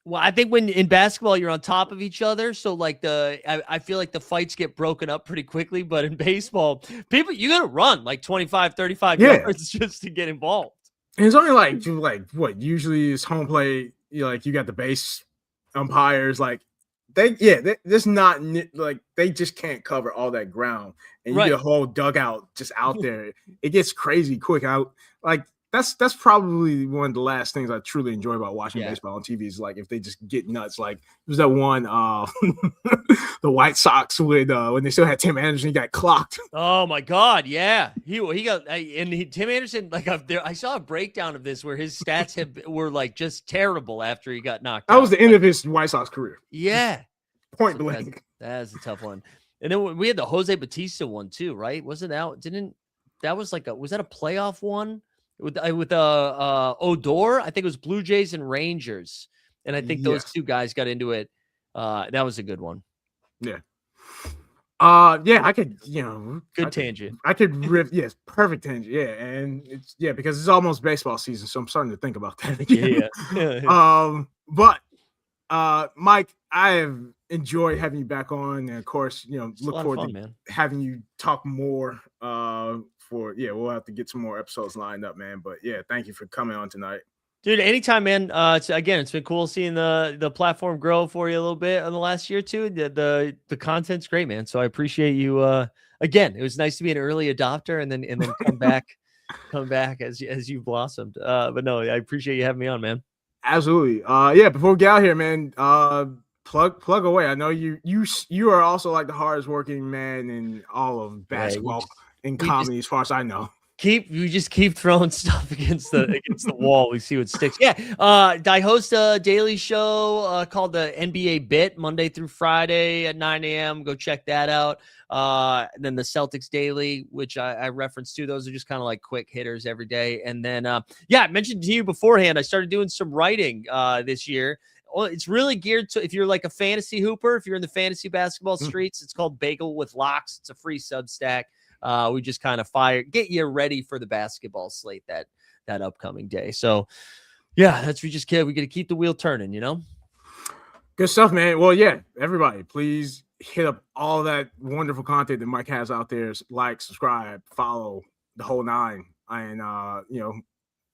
well, I think when in basketball, you're on top of each other. So like I feel like the fights get broken up pretty quickly, but in baseball, you got to run like 25, 35 yards just to get involved. And it's only like what usually is home plate. You got the base umpires, like there's not like, they just can't cover all that ground. And you get a whole dugout just out there. It gets crazy quick out. Like, that's probably one of the last things I truly enjoy about watching Yeah. baseball on TV is like if they just get nuts. Like there's that one the White Sox when they still had Tim Anderson, he got clocked. Oh my God, yeah, he got Tim Anderson. Like I saw a breakdown of this where his stats were like just terrible after he got knocked out. That was the end of his White Sox career. Yeah, point blank. That's a tough one. And then we had the Jose Bautista one too, right? Wasn't that was that a playoff one with Odor? I think it was Blue Jays and Rangers, and I think those two guys got into it. That was a good one. Yeah. Yeah, I could, good tangent. I could riff, yes, perfect tangent. Yeah, and it's because it's almost baseball season, so I'm starting to think about that again. Yeah. But Mike, I have enjoyed having you back on, and of course, look forward to having you talk more. We'll have to get some more episodes lined up, man. But yeah, thank you for coming on tonight. Dude, anytime, man. It's been cool seeing the platform grow for you a little bit in the last year or two. The content's great, man. So I appreciate you. Again, it was nice to be an early adopter and then come back as you blossomed. But no, I appreciate you having me on, man. Absolutely. Before we get out here, man, plug away. I know you are also like the hardest working man in all of basketball and comedy, as far as I know. You just keep throwing stuff against the wall. We see what sticks. Yeah. I host a daily show called the NBA Bit Monday through Friday at 9 a.m. Go check that out. And then the Celtics Daily, which I referenced to. Those are just kind of like quick hitters every day. And then, I mentioned to you beforehand, I started doing some writing this year. Well, it's really geared to if you're like a fantasy hooper, if you're in the fantasy basketball streets. It's called Bagel with Locks. It's a free Substack. We just kind of get you ready for the basketball slate that upcoming day. So yeah, we got to keep the wheel turning, Good stuff, man. Well, yeah, everybody, please hit up all that wonderful content that Mike has out there. Like, subscribe, follow, the whole nine. And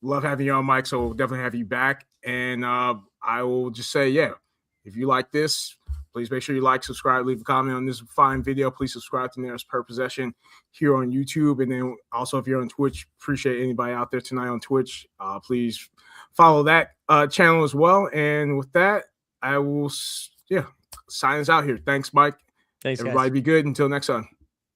love having you on, Mike. So we'll definitely have you back. And I will just say, if you like this, please make sure you like, subscribe, leave a comment on this fine video. Please subscribe to Nearest Per Possession here on YouTube. And then also, if you're on Twitch, appreciate anybody out there tonight on Twitch. Please follow that channel as well. And with that, I will, sign us out here. Thanks, Mike. Thanks, everybody. Guys. Be good. Until next time.